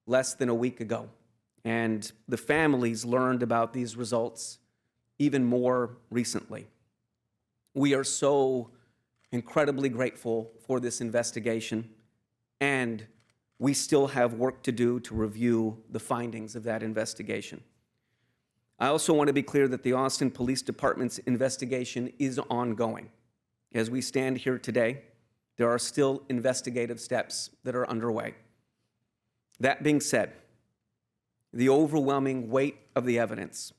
less than a week ago, and the families learned about these results even more recently. We are so incredibly grateful for this investigation, and we still have work to do to review the findings of that investigation. I also want to be clear that the Austin Police Department's investigation is ongoing. As we stand here today, there are still investigative steps that are underway. That being said, the overwhelming weight of the evidence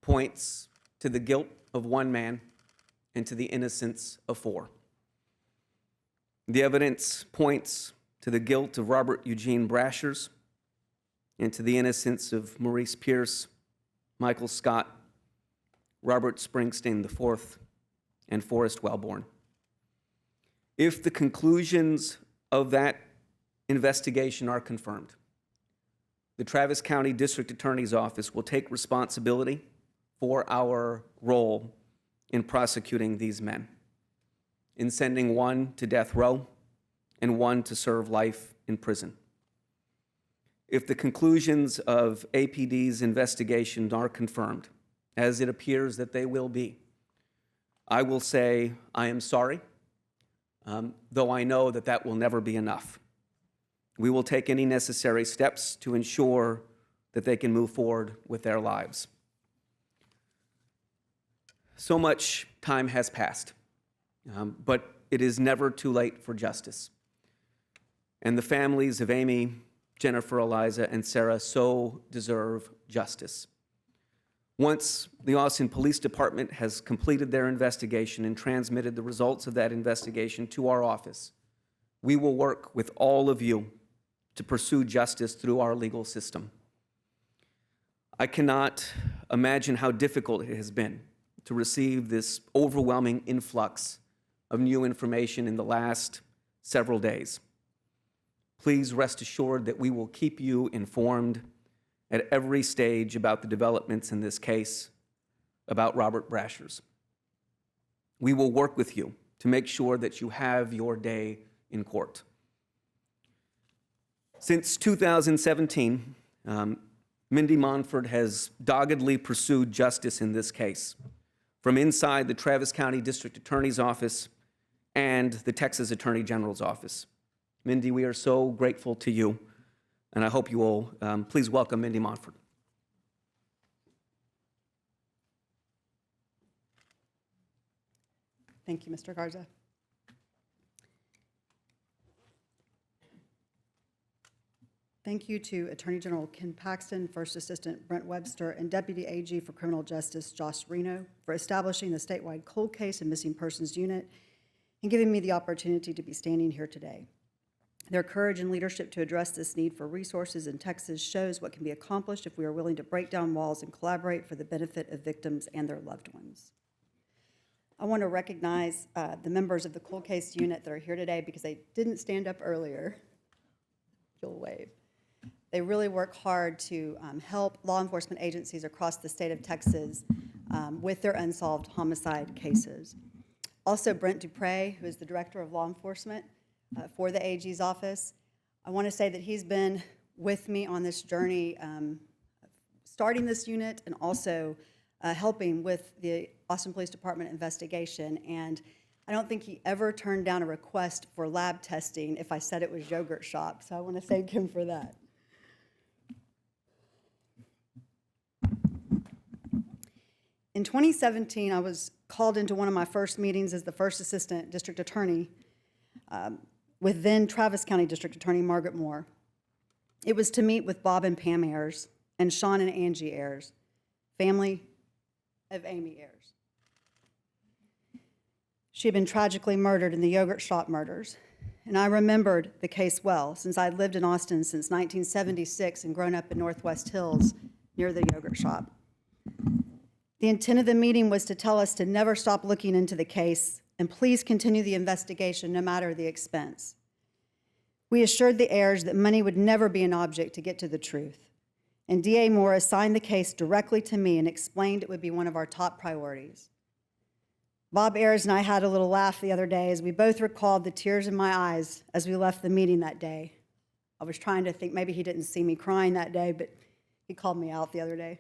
points to the guilt of 1 man and to the innocence of 4. The evidence points to the guilt of Robert Eugene Brashers and to the innocence of Maurice Pierce, Michael Scott, Robert Springsteen IV, and Forrest Wellborn. If the conclusions of that investigation are confirmed, the Travis County District Attorney's Office will take responsibility for our role in prosecuting these men, in sending 1 to death row and 1 to serve life in prison. If the conclusions of APD's investigation are confirmed, as it appears that they will be, I will say I am sorry, though I know that that will never be enough. We will take any necessary steps to ensure that they can move forward with their lives. So much time has passed, but it is never too late for justice. And the families of Amy, Jennifer, Eliza, and Sarah so deserve justice. Once the Austin Police Department has completed their investigation and transmitted the results of that investigation to our office, we will work with all of you to pursue justice through our legal system. I cannot imagine how difficult it has been to receive this overwhelming influx of new information in the last several days. Please rest assured that we will keep you informed at every stage about the developments in this case about Robert Brashers. We will work with you to make sure that you have your day in court. Since 2017, Mindy Monford has doggedly pursued justice in this case, from inside the Travis County District Attorney's Office and the Texas Attorney General's Office. Mindy, we are so grateful to you, and I hope you will please welcome Mindy Monford. Thank you, Mr. Garza. Thank you to Attorney General Ken Paxton, First Assistant Brent Webster, and Deputy AG for Criminal Justice Josh Reno for establishing the statewide cold case and missing persons unit and giving me the opportunity to be standing here today. Their courage and leadership to address this need for resources in Texas shows what can be accomplished if we are willing to break down walls and collaborate for the benefit of victims and their loved ones. I want to recognize the members of the cold case unit that are here today because they didn't stand up earlier. You'll wave. They really work hard to help law enforcement agencies across the state of Texas with their unsolved homicide cases. Also, Brent Dupre, who is the Director of Law Enforcement for the AG's office. I want to say that he's been with me on this journey, starting this unit and also helping with the Austin Police Department investigation. And I don't think he ever turned down a request for lab testing if I said it was yogurt shop. So I want to thank him for that. In 2017, I was called into one of my first meetings as the first assistant district attorney with then Travis County District Attorney Margaret Moore. It was to meet with Bob and Pam Ayers and Sean and Angie Ayers, family of Amy Ayers. She had been tragically murdered in the yogurt shop murders, and I remembered the case well since I'd lived in Austin since 1976 and grown up in Northwest Hills near the yogurt shop. The intent of the meeting was to tell us to never stop looking into the case and please continue the investigation no matter the expense. We assured the heirs that money would never be an object to get to the truth, and DA Moore assigned the case directly to me and explained it would be one of our top priorities. Bob Ayers and I had a little laugh the other day as we both recalled the tears in my eyes as we left the meeting that day. I was trying to think maybe he didn't see me crying that day, but he called me out the other day.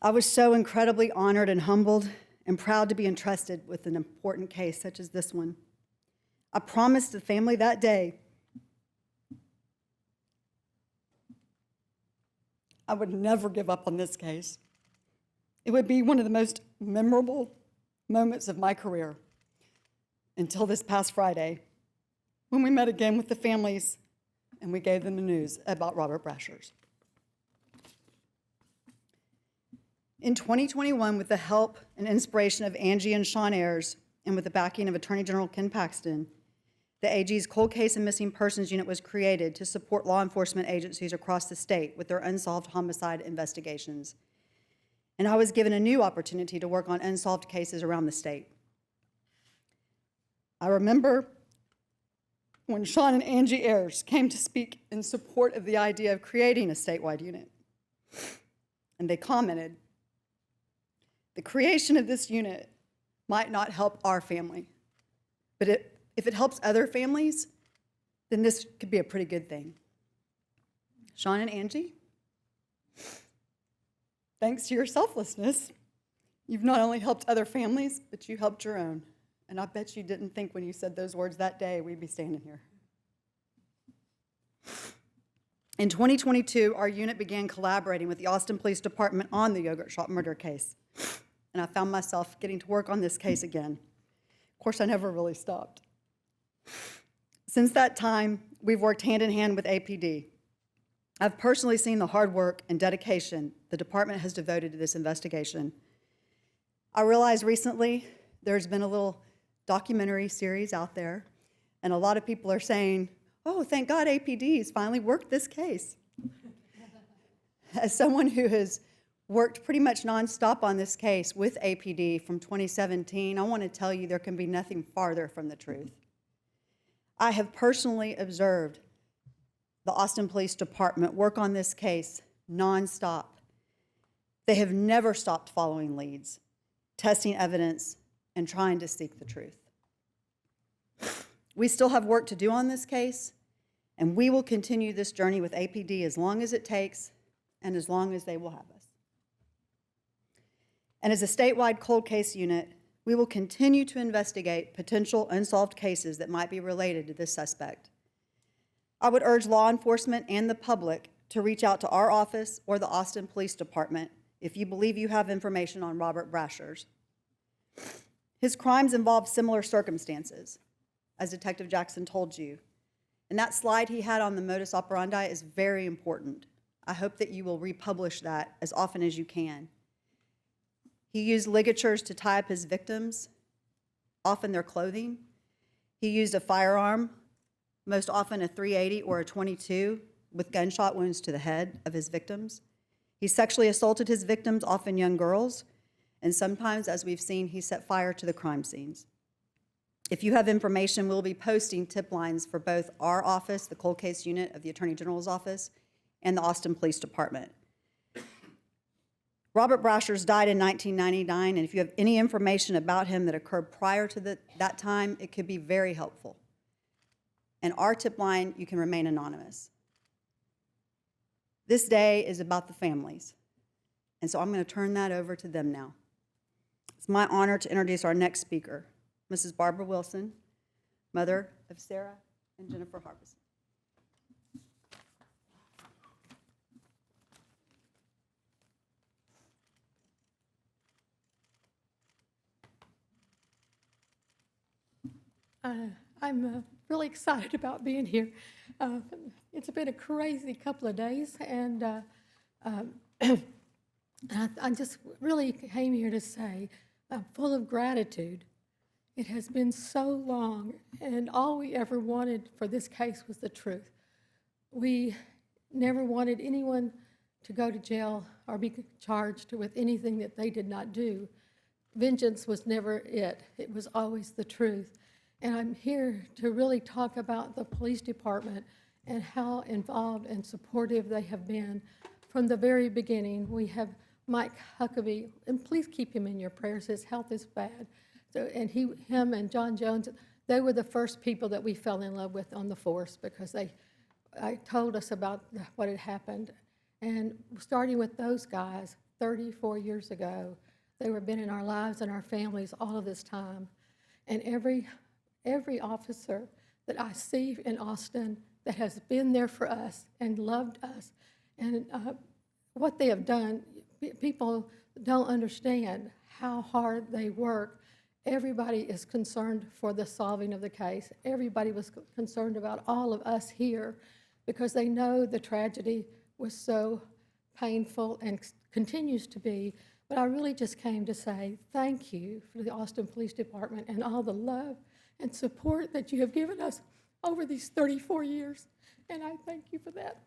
I was so incredibly honored and humbled and proud to be entrusted with an important case such as this one. I promised the family that day I would never give up on this case. It would be one of the most memorable moments of my career until this past Friday when we met again with the families and we gave them the news about Robert Brashers. In 2021, with the help and inspiration of Angie and Sean Ayers, and with the backing of Attorney General Ken Paxton, the AG's Cold Case and Missing Persons Unit was created to support law enforcement agencies across the state with their unsolved homicide investigations. And I was given a new opportunity to work on unsolved cases around the state. I remember when Sean and Angie Ayers came to speak in support of the idea of creating a statewide unit. And they commented, the creation of this unit might not help our family, but if it helps other families, then this could be a pretty good thing. Sean and Angie, thanks to your selflessness, you've not only helped other families, but you helped your own. And I bet you didn't think when you said those words that day we'd be standing here. In 2022, our unit began collaborating with the Austin Police Department on the yogurt shop murder case. And I found myself getting to work on this case again. Of course, I never really stopped. Since that time, we've worked hand in hand with APD. I've personally seen the hard work and dedication the department has devoted to this investigation. I realized recently there's been a little documentary series out there, and a lot of people are saying, oh, thank God APD's finally worked this case. As someone who has worked pretty much nonstop on this case with APD from 2017, I want to tell you there can be nothing farther from the truth. I have personally observed the Austin Police Department work on this case nonstop. They have never stopped following leads, testing evidence, and trying to seek the truth. We still have work to do on this case, and we will continue this journey with APD as long as it takes and as long as they will have us. And as a statewide cold case unit, we will continue to investigate potential unsolved cases that might be related to this suspect. I would urge law enforcement and the public to reach out to our office or the Austin Police Department if you believe you have information on Robert Brashers. His crimes involve similar circumstances, as Detective Jackson told you. And that slide he had on the modus operandi is very important. I hope that you will republish that as often as you can. He used ligatures to tie up his victims, often their clothing. He used a firearm, most often a .380 or a .22, with gunshot wounds to the head of his victims. He sexually assaulted his victims, often young girls, and sometimes, as we've seen, he set fire to the crime scenes. If you have information, we'll be posting tip lines for both our office, the cold case unit of the Attorney General's office, and the Austin Police Department. Robert Brashers died in 1999, and if you have any information about him that occurred prior to that time, it could be very helpful. And our tip line, you can remain anonymous. This day is about the families, and so I'm going to turn that over to them now. It's my honor to introduce our next speaker, Mrs. Barbara Wilson, mother of Sarah and Jennifer Harbison. I'm really excited about being here. It's been a crazy couple of days, and I just really came here to say I'm full of gratitude. It has been so long, and all we ever wanted for this case was the truth. We never wanted anyone to go to jail or be charged with anything that they did not do. Vengeance was never it. It was always the truth. And I'm here to really talk about the police department and how involved and supportive they have been from the very beginning. We have Mike Huckabee, and please keep him in your prayers. His health is bad. So, and him and John Jones, they were the first people that we fell in love with on the force because they told us about what had happened. And starting with those guys 34 years ago, they were been in our lives and our families all of this time. And every officer that I see in Austin that has been there for us and loved us, and what they have done, people don't understand how hard they work. Everybody is concerned for the solving of the case. Everybody was concerned about all of us here because they know the tragedy was so painful and continues to be. But I really just came to say thank you for the Austin Police Department and all the love and support that you have given us over these 34 years. And I thank you for that.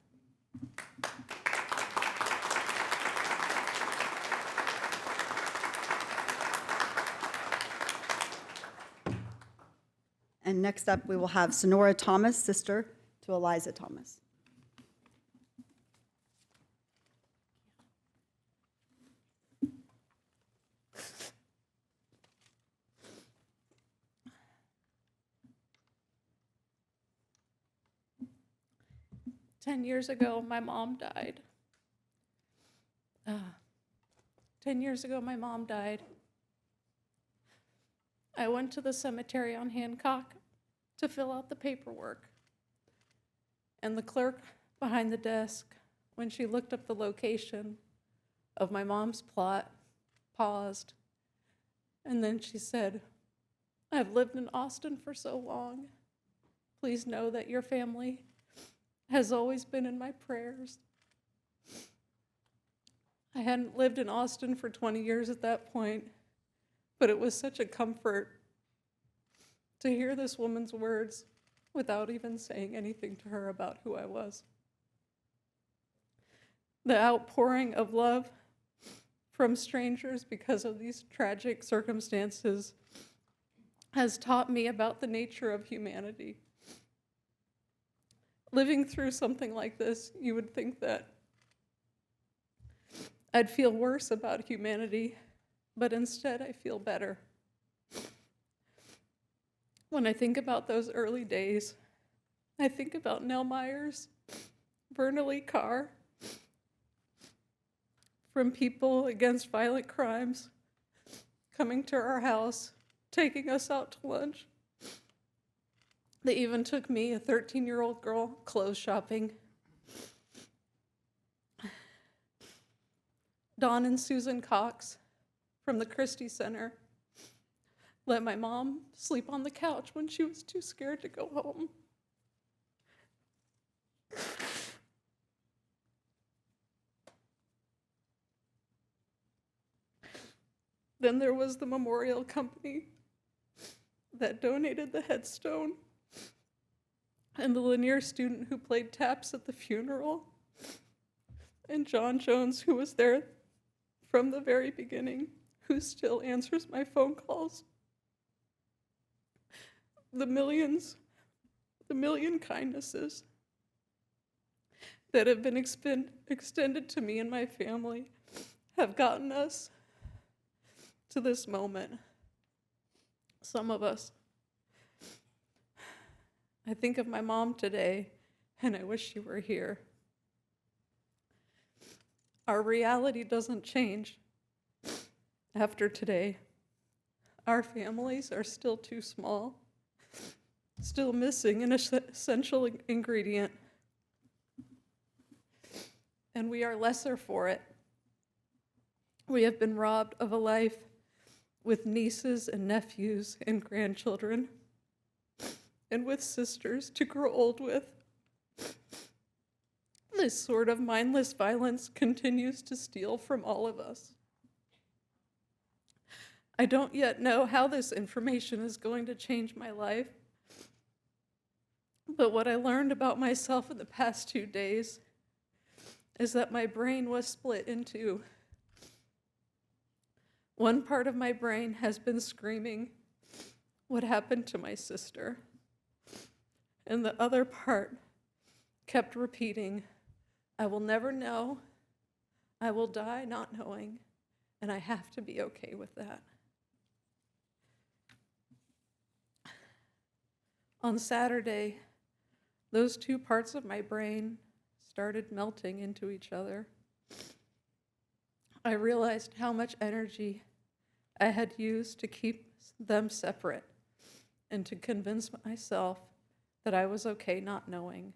And next up, we will have Sonora Thomas, sister to Eliza Thomas. 10 years ago, my mom died. 10 years ago, my mom died. I went to the cemetery on Hancock to fill out the paperwork. And the clerk behind the desk, when she looked up the location of my mom's plot, paused. And then she said, "I've lived in Austin for so long. Please know that your family has always been in my prayers." I hadn't lived in Austin for 20 years at that point, but it was such a comfort to hear this woman's words without even saying anything to her about who I was. The outpouring of love from strangers because of these tragic circumstances has taught me about the nature of humanity. Living through something like this, you would think that I'd feel worse about humanity, but instead I feel better. When I think about those early days, I think about Nell Myers, Verna Lee Carr, from People Against Violent Crimes, coming to our house, taking us out to lunch. They even took me, a 13-year-old girl, clothes shopping. Dawn and Susan Cox from the Christie Center let my mom sleep on the couch when she was too scared to go home. Then there was the memorial company that donated the headstone, and the Lanier student who played taps at the funeral, and John Jones, who was there from the very beginning, who still answers my phone calls. The million kindnesses that have been extended to me and my family have gotten us to this moment. Some of us. I think of my mom today, and I wish she were here. Our reality doesn't change after today. Our families are still too small, still missing an essential ingredient, and we are lesser for it. We have been robbed of a life with nieces and nephews and grandchildren, and with sisters to grow old with. This sort of mindless violence continues to steal from all of us. I don't yet know how this information is going to change my life, but what I learned about myself in the past 2 days is that my brain was split in two. One part of my brain has been screaming, "What happened to my sister?" And the other part kept repeating, "I will never know, I will die not knowing, and I have to be okay with that." On Saturday, those two parts of my brain started melting into each other. I realized how much energy I had used to keep them separate and to convince myself that I was okay not knowing.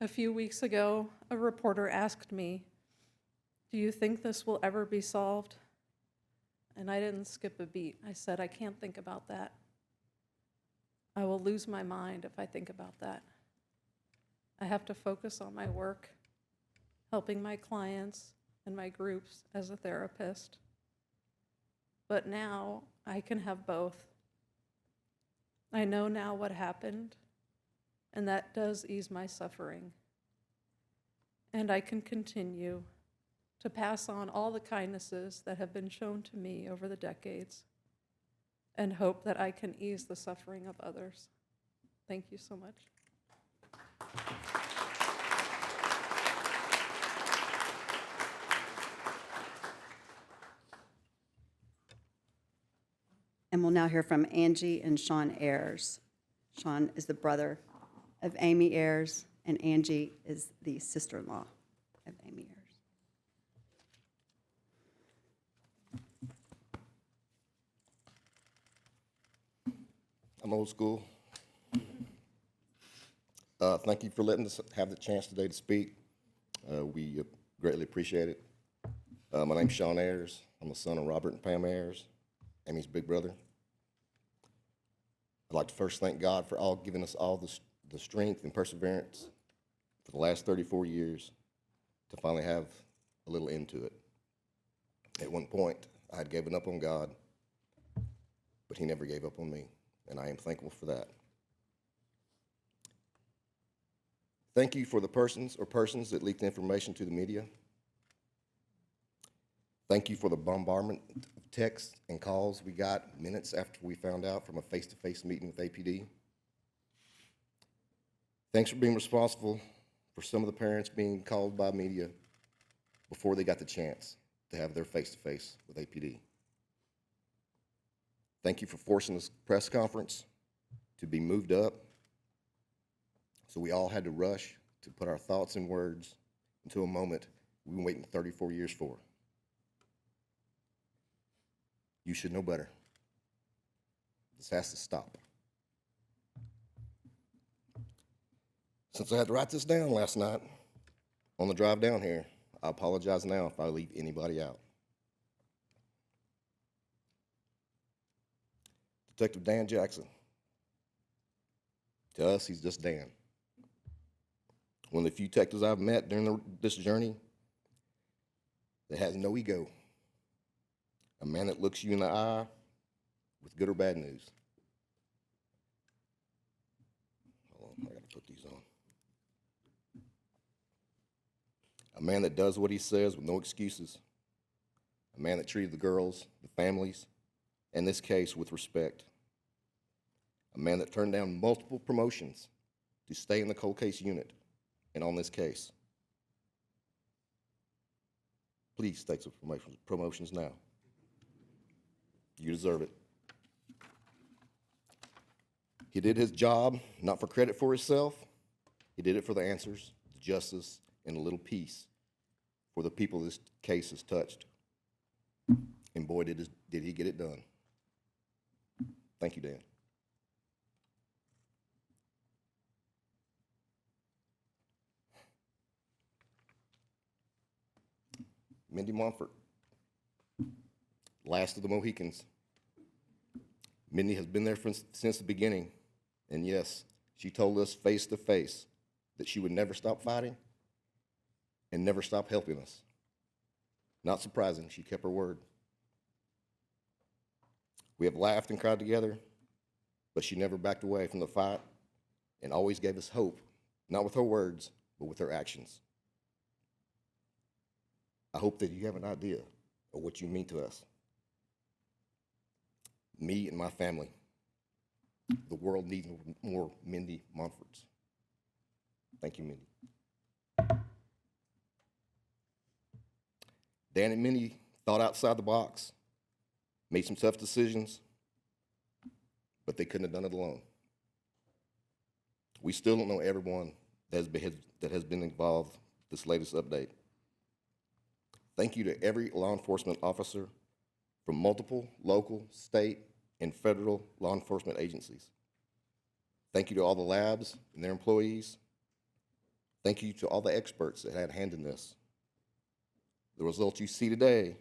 A few weeks ago, a reporter asked me, "Do you think this will ever be solved?" And I didn't skip a beat. I said, "I can't think about that. I will lose my mind if I think about that. I have to focus on my work, helping my clients and my groups as a therapist. But now I can have both. I know now what happened, and that does ease my suffering. And I can continue to pass on all the kindnesses that have been shown to me over the decades and hope that I can ease the suffering of others." Thank you so much. And we'll now hear from Angie and Sean Ayers. Sean is the brother of Amy Ayers, and Angie is the sister-in-law of Amy Ayers. I'm old school. Thank you for letting us have the chance today to speak. We greatly appreciate it. My name's Sean Ayers. I'm the son of Robert and Pam Ayers, Amy's big brother. I'd like to first thank God for giving us all the strength and perseverance for the last 34 years to finally have a little end to it. At one point, I had given up on God, but He never gave up on me, and I am thankful for that. Thank you for the persons that leaked information to the media. Thank you for the bombardment of texts and calls we got minutes after we found out from a face-to-face meeting with APD. Thanks for being responsible for some of the parents being called by media before they got the chance to have their face-to-face with APD. Thank you for forcing this press conference to be moved up, so we all had to rush to put our thoughts and words into a moment we've been waiting 34 years for. You should know better. This has to stop. Since I had to write this down last night on the drive down here, I apologize now if I leave anybody out. Detective Dan Jackson. To us, he's just Dan. One of the few detectives I've met during this journey that has no ego. A man that looks you in the eye with good or bad news. Hold on, I gotta put these on. A man that does what he says with no excuses. A man that treated the girls, the families, in this case, with respect. A man that turned down multiple promotions to stay in the cold case unit and on this case. Please take some promotions now. You deserve it. He did his job, not for credit for himself. He did it for the answers, the justice, and a little peace for the people this case has touched. And boy, did he get it done. Thank you, Dan. Mindy Montfort, last of the Mohicans. Mindy has been there since the beginning, and yes, she told us face to face that she would never stop fighting and never stop helping us. Not surprising, she kept her word. We have laughed and cried together, but she never backed away from the fight and always gave us hope, not with her words, but with her actions. I hope that you have an idea of what you mean to us. Me and my family. The world needs more Mindy Montforts. Thank you, Mindy. Dan and Mindy thought outside the box, made some tough decisions, but they couldn't have done it alone. We still don't know everyone that has been involved with this latest update. Thank you to every law enforcement officer from multiple local, state, and federal law enforcement agencies. Thank you to all the labs and their employees. Thank you to all the experts that had a hand in this. The result you see today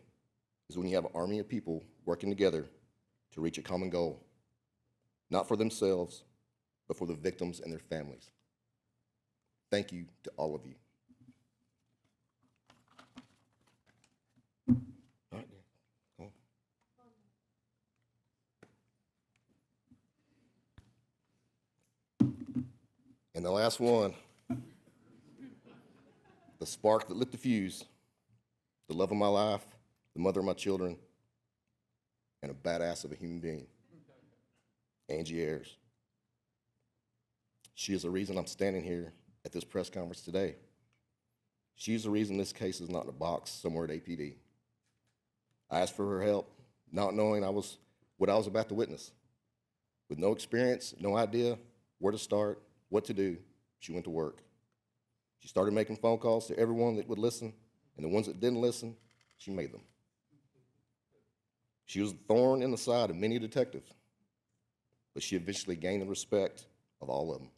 is when you have an army of people working together to reach a common goal, not for themselves, but for the victims and their families. Thank you to all of you. All right, come on. And the last one, the spark that lit the fuse, the love of my life, the mother of my children, and a badass of a human being, Angie Ayers. She is the reason I'm standing here at this press conference today. She's the reason this case is not in a box somewhere at APD. I asked for her help, not knowing I was what I was about to witness. With no experience, no idea where to start, what to do, she went to work. She started making phone calls to everyone that would listen, and the ones that didn't listen, she made them. She was a thorn in the side of many detectives, but she eventually gained the respect of all of them.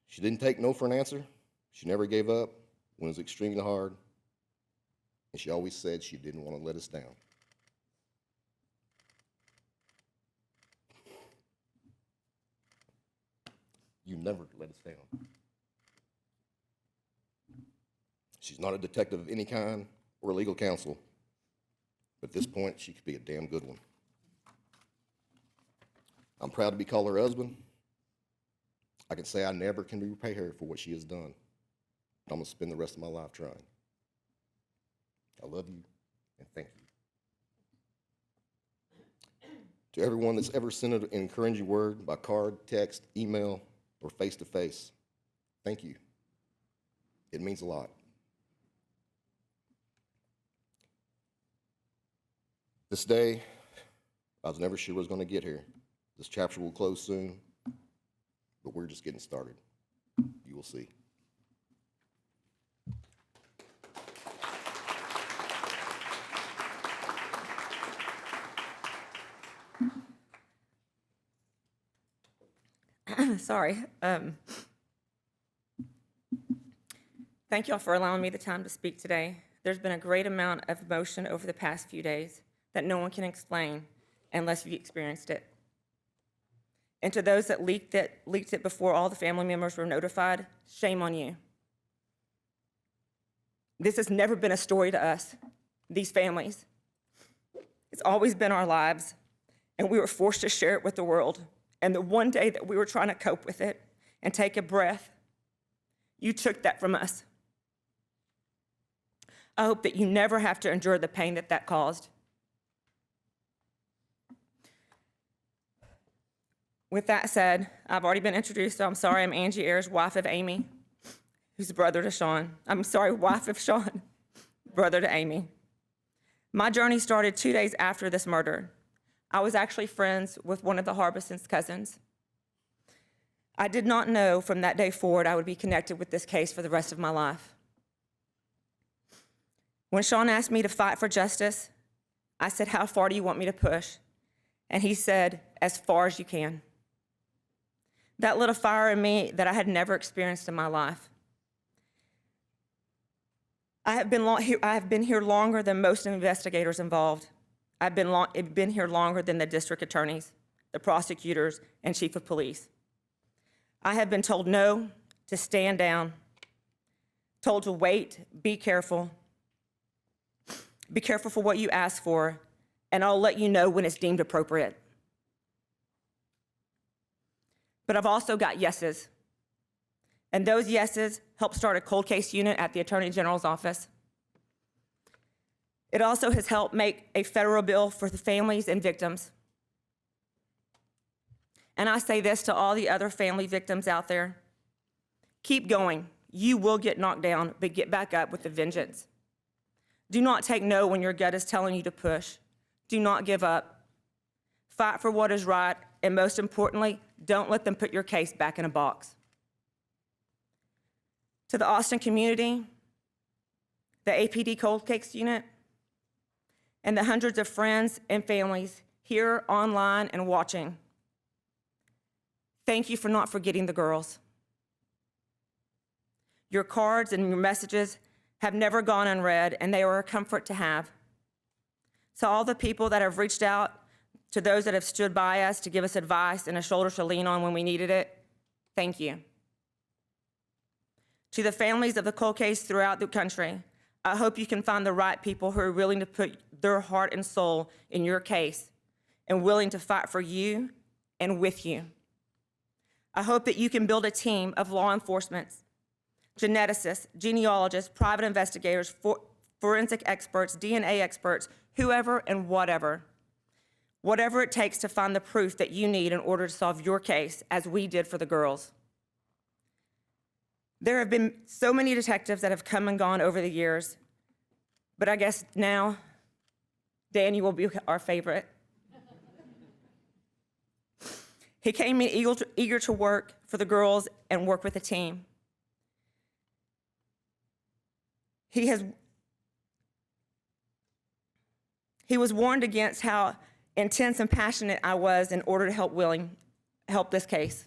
She didn't take no for an answer. She never gave up when it was extremely hard, and she always said she didn't want to let us down. You never let us down. She's not a detective of any kind or legal counsel, but at this point, she could be a damn good one. I'm proud to be called her husband. I can say I never can repay her for what she has done. I'm gonna spend the rest of my life trying. I love you, and thank you. To everyone that's ever sent an encouraging word by card, text, email, or face-to-face, thank you. It means a lot. This day, I was never sure it was going to get here. This chapter will close soon, but we're just getting started. You will see. Sorry. Thank you all for allowing me the time to speak today. There's been a great amount of emotion over the past few days that no one can explain unless you've experienced it. And to those that leaked it before all the family members were notified, shame on you. This has never been a story to us, these families. It's always been our lives, and we were forced to share it with the world. And the one day that we were trying to cope with it and take a breath, you took that from us. I hope that you never have to endure the pain that that caused. With that said, I've already been introduced, so I'm sorry. I'm Angie Ayers, wife of Amy, who's brother to Sean. I'm sorry, wife of Sean, brother to Amy. My journey started 2 days after this murder. I was actually friends with one of the Harbison's cousins. I did not know from that day forward I would be connected with this case for the rest of my life. When Sean asked me to fight for justice, I said, "How far do you want me to push?" And he said, "As far as you can." That lit a fire in me that I had never experienced in my life. I have been here longer than most investigators involved. I've been here longer than the district attorneys, the prosecutors, and chief of police. I have been told no, to stand down, told to wait, be careful for what you ask for, and I'll let you know when it's deemed appropriate. But I've also got yeses, and those yeses helped start a cold case unit at the Attorney General's office. It also has helped make a federal bill for the families and victims. And I say this to all the other family victims out there: keep going. You will get knocked down, but get back up with a vengeance. Do not take no when your gut is telling you to push. Do not give up. Fight for what is right, and most importantly, don't let them put your case back in a box. To the Austin community, the APD Cold Case Unit, and the hundreds of friends and families here, online, and watching, thank you for not forgetting the girls. Your cards and your messages have never gone unread, and they are a comfort to have. To all the people that have reached out, to those that have stood by us to give us advice and a shoulder to lean on when we needed it, thank you. To the families of the cold case throughout the country, I hope you can find the right people who are willing to put their heart and soul in your case and willing to fight for you and with you. I hope that you can build a team of law enforcement, geneticists, genealogists, private investigators, forensic experts, DNA experts, whoever and whatever it takes to find the proof that you need in order to solve your case, as we did for the girls. There have been so many detectives that have come and gone over the years, but I guess now Danny will be our favorite. He came in eager to work for the girls and work with the team. He was warned against how intense and passionate I was in order to help this case.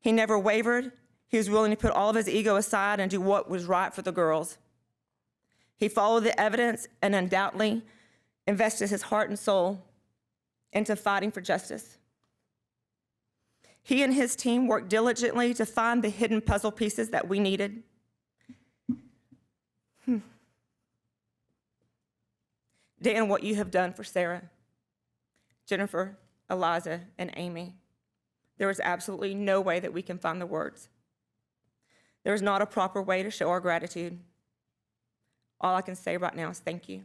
He never wavered. He was willing to put all of his ego aside and do what was right for the girls. He followed the evidence and undoubtedly invested his heart and soul into fighting for justice. He and his team worked diligently to find the hidden puzzle pieces that we needed. Dan, what you have done for Sarah, Jennifer, Eliza, and Amy, there is absolutely no way that we can find the words. There is not a proper way to show our gratitude. All I can say right now is thank you.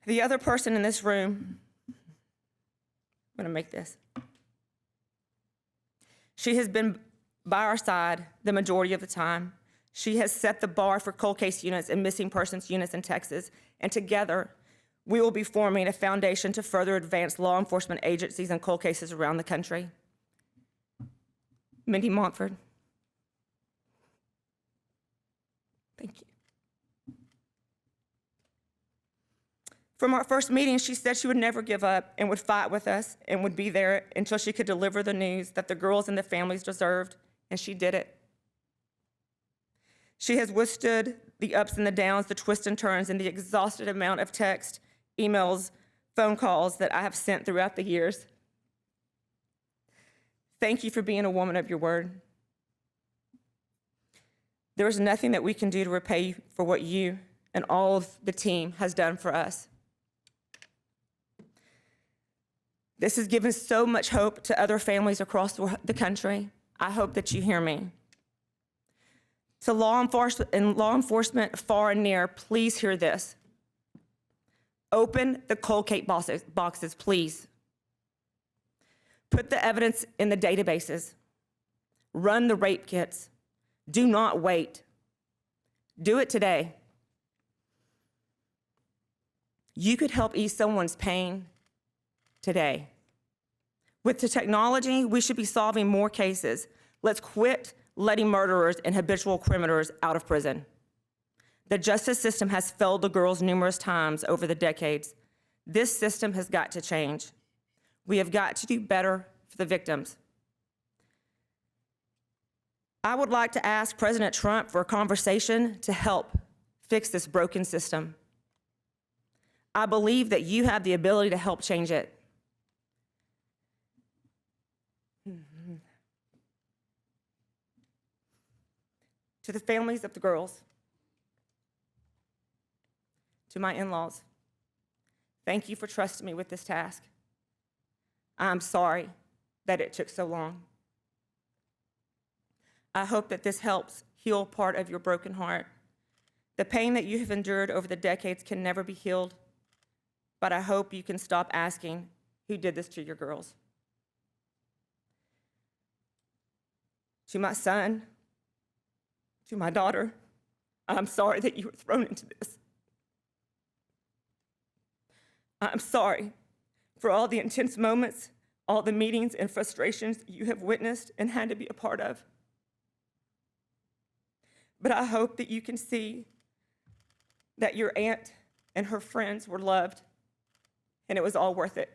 The other person in this room, I'm going to make this. She has been by our side the majority of the time. She has set the bar for cold case units and missing persons units in Texas, and together we will be forming a foundation to further advance law enforcement agencies and cold cases around the country. Mindy Montford, thank you. From our first meeting, she said she would never give up and would fight with us and would be there until she could deliver the news that the girls and the families deserved, and she did it. She has withstood the ups and the downs, the twists and turns, and the exhausted amount of text, emails, phone calls that I have sent throughout the years. Thank you for being a woman of your word. There is nothing that we can do to repay you for what you and all of the team has done for us. This has given so much hope to other families across the country. I hope that you hear me. To law enforcement far and near, please hear this. Open the cold case boxes, please. Put the evidence in the databases. Run the rape kits. Do not wait. Do it today. You could help ease someone's pain today. With the technology, we should be solving more cases. Let's quit letting murderers and habitual criminals out of prison. The justice system has failed the girls numerous times over the decades. This system has got to change. We have got to do better for the victims. I would like to ask President Trump for a conversation to help fix this broken system. I believe that you have the ability to help change it. To the families of the girls, to my in-laws, thank you for trusting me with this task. I'm sorry that it took so long. I hope that this helps heal part of your broken heart. The pain that you have endured over the decades can never be healed, but I hope you can stop asking who did this to your girls. To my son, to my daughter, I'm sorry that you were thrown into this. I'm sorry for all the intense moments, all the meetings and frustrations you have witnessed and had to be a part of. But I hope that you can see that your aunt and her friends were loved, and it was all worth it.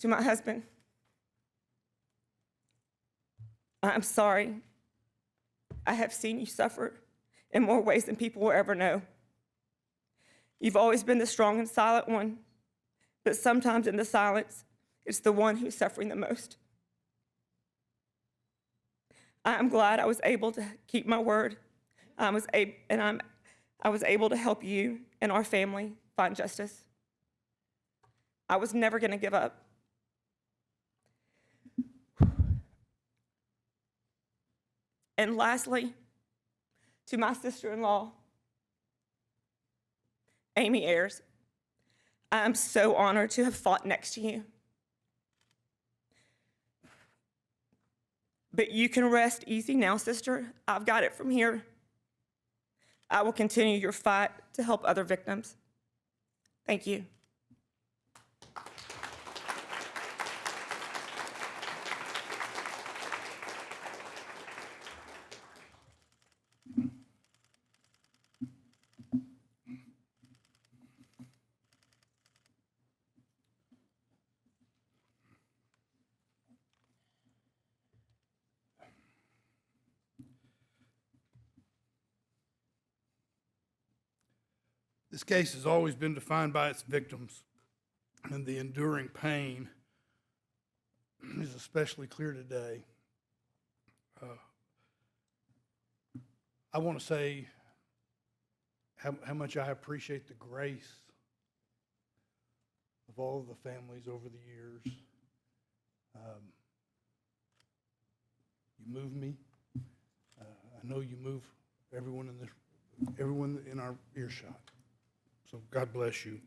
To my husband, I'm sorry. I have seen you suffer in more ways than people will ever know. You've always been the strong and silent one, but sometimes in the silence, it's the one who's suffering the most. I'm glad I was able to keep my word. I was able to help you and our family find justice. I was never going to give up. And lastly, to my sister-in-law, Amy Ayers, I am so honored to have fought next to you. But you can rest easy now, sister. I've got it from here. I will continue your fight to help other victims. Thank you. This case has always been defined by its victims, and the enduring pain is especially clear today. I want to say how much I appreciate the grace of all of the families over the years. You move me. I know you move everyone in our earshot. So God bless you.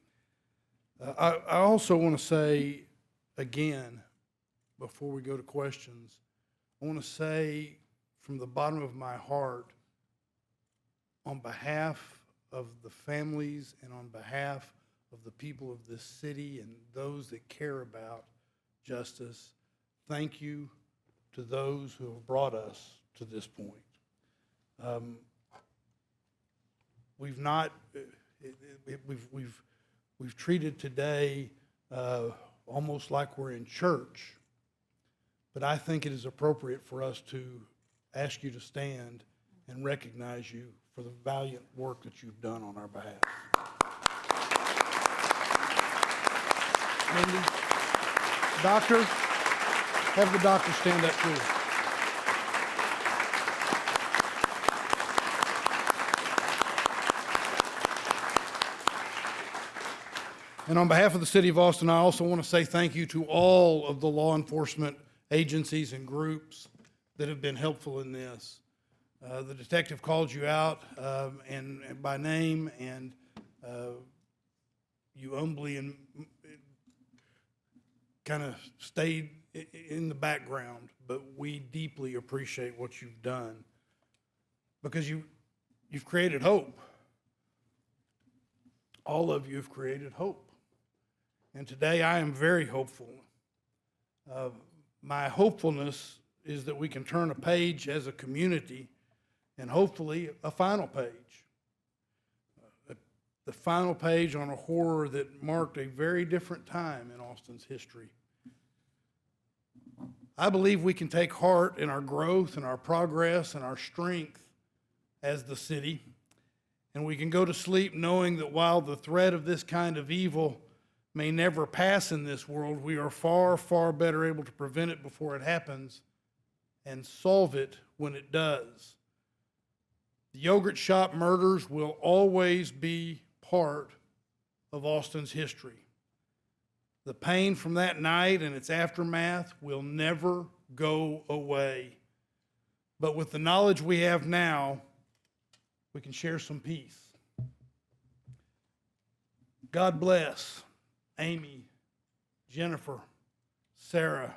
I also want to say again, before we go to questions, I want to say from the bottom of my heart, on behalf of the families and on behalf of the people of this city and those that care about justice, thank you to those who have brought us to this point. We've treated today almost like we're in church, but I think it is appropriate for us to ask you to stand and recognize you for the valiant work that you've done on our behalf. Mindy, doctor, have the doctor stand up, please. And on behalf of the City of Austin, I also want to say thank you to all of the law enforcement agencies and groups that have been helpful in this. The detective called you out and by name, and you humbly and kind of stayed in the background, but we deeply appreciate what you've done because you've created hope. All of you have created hope. And today I am very hopeful. My hopefulness is that we can turn a page as a community and hopefully a final page. The final page on a horror that marked a very different time in Austin's history. I believe we can take heart in our growth and our progress and our strength as the city, and we can go to sleep knowing that while the threat of this kind of evil may never pass in this world, we are far, far better able to prevent it before it happens and solve it when it does. The yogurt shop murders will always be part of Austin's history. The pain from that night and its aftermath will never go away. But with the knowledge we have now, we can share some peace. God bless Amy, Jennifer, Sarah,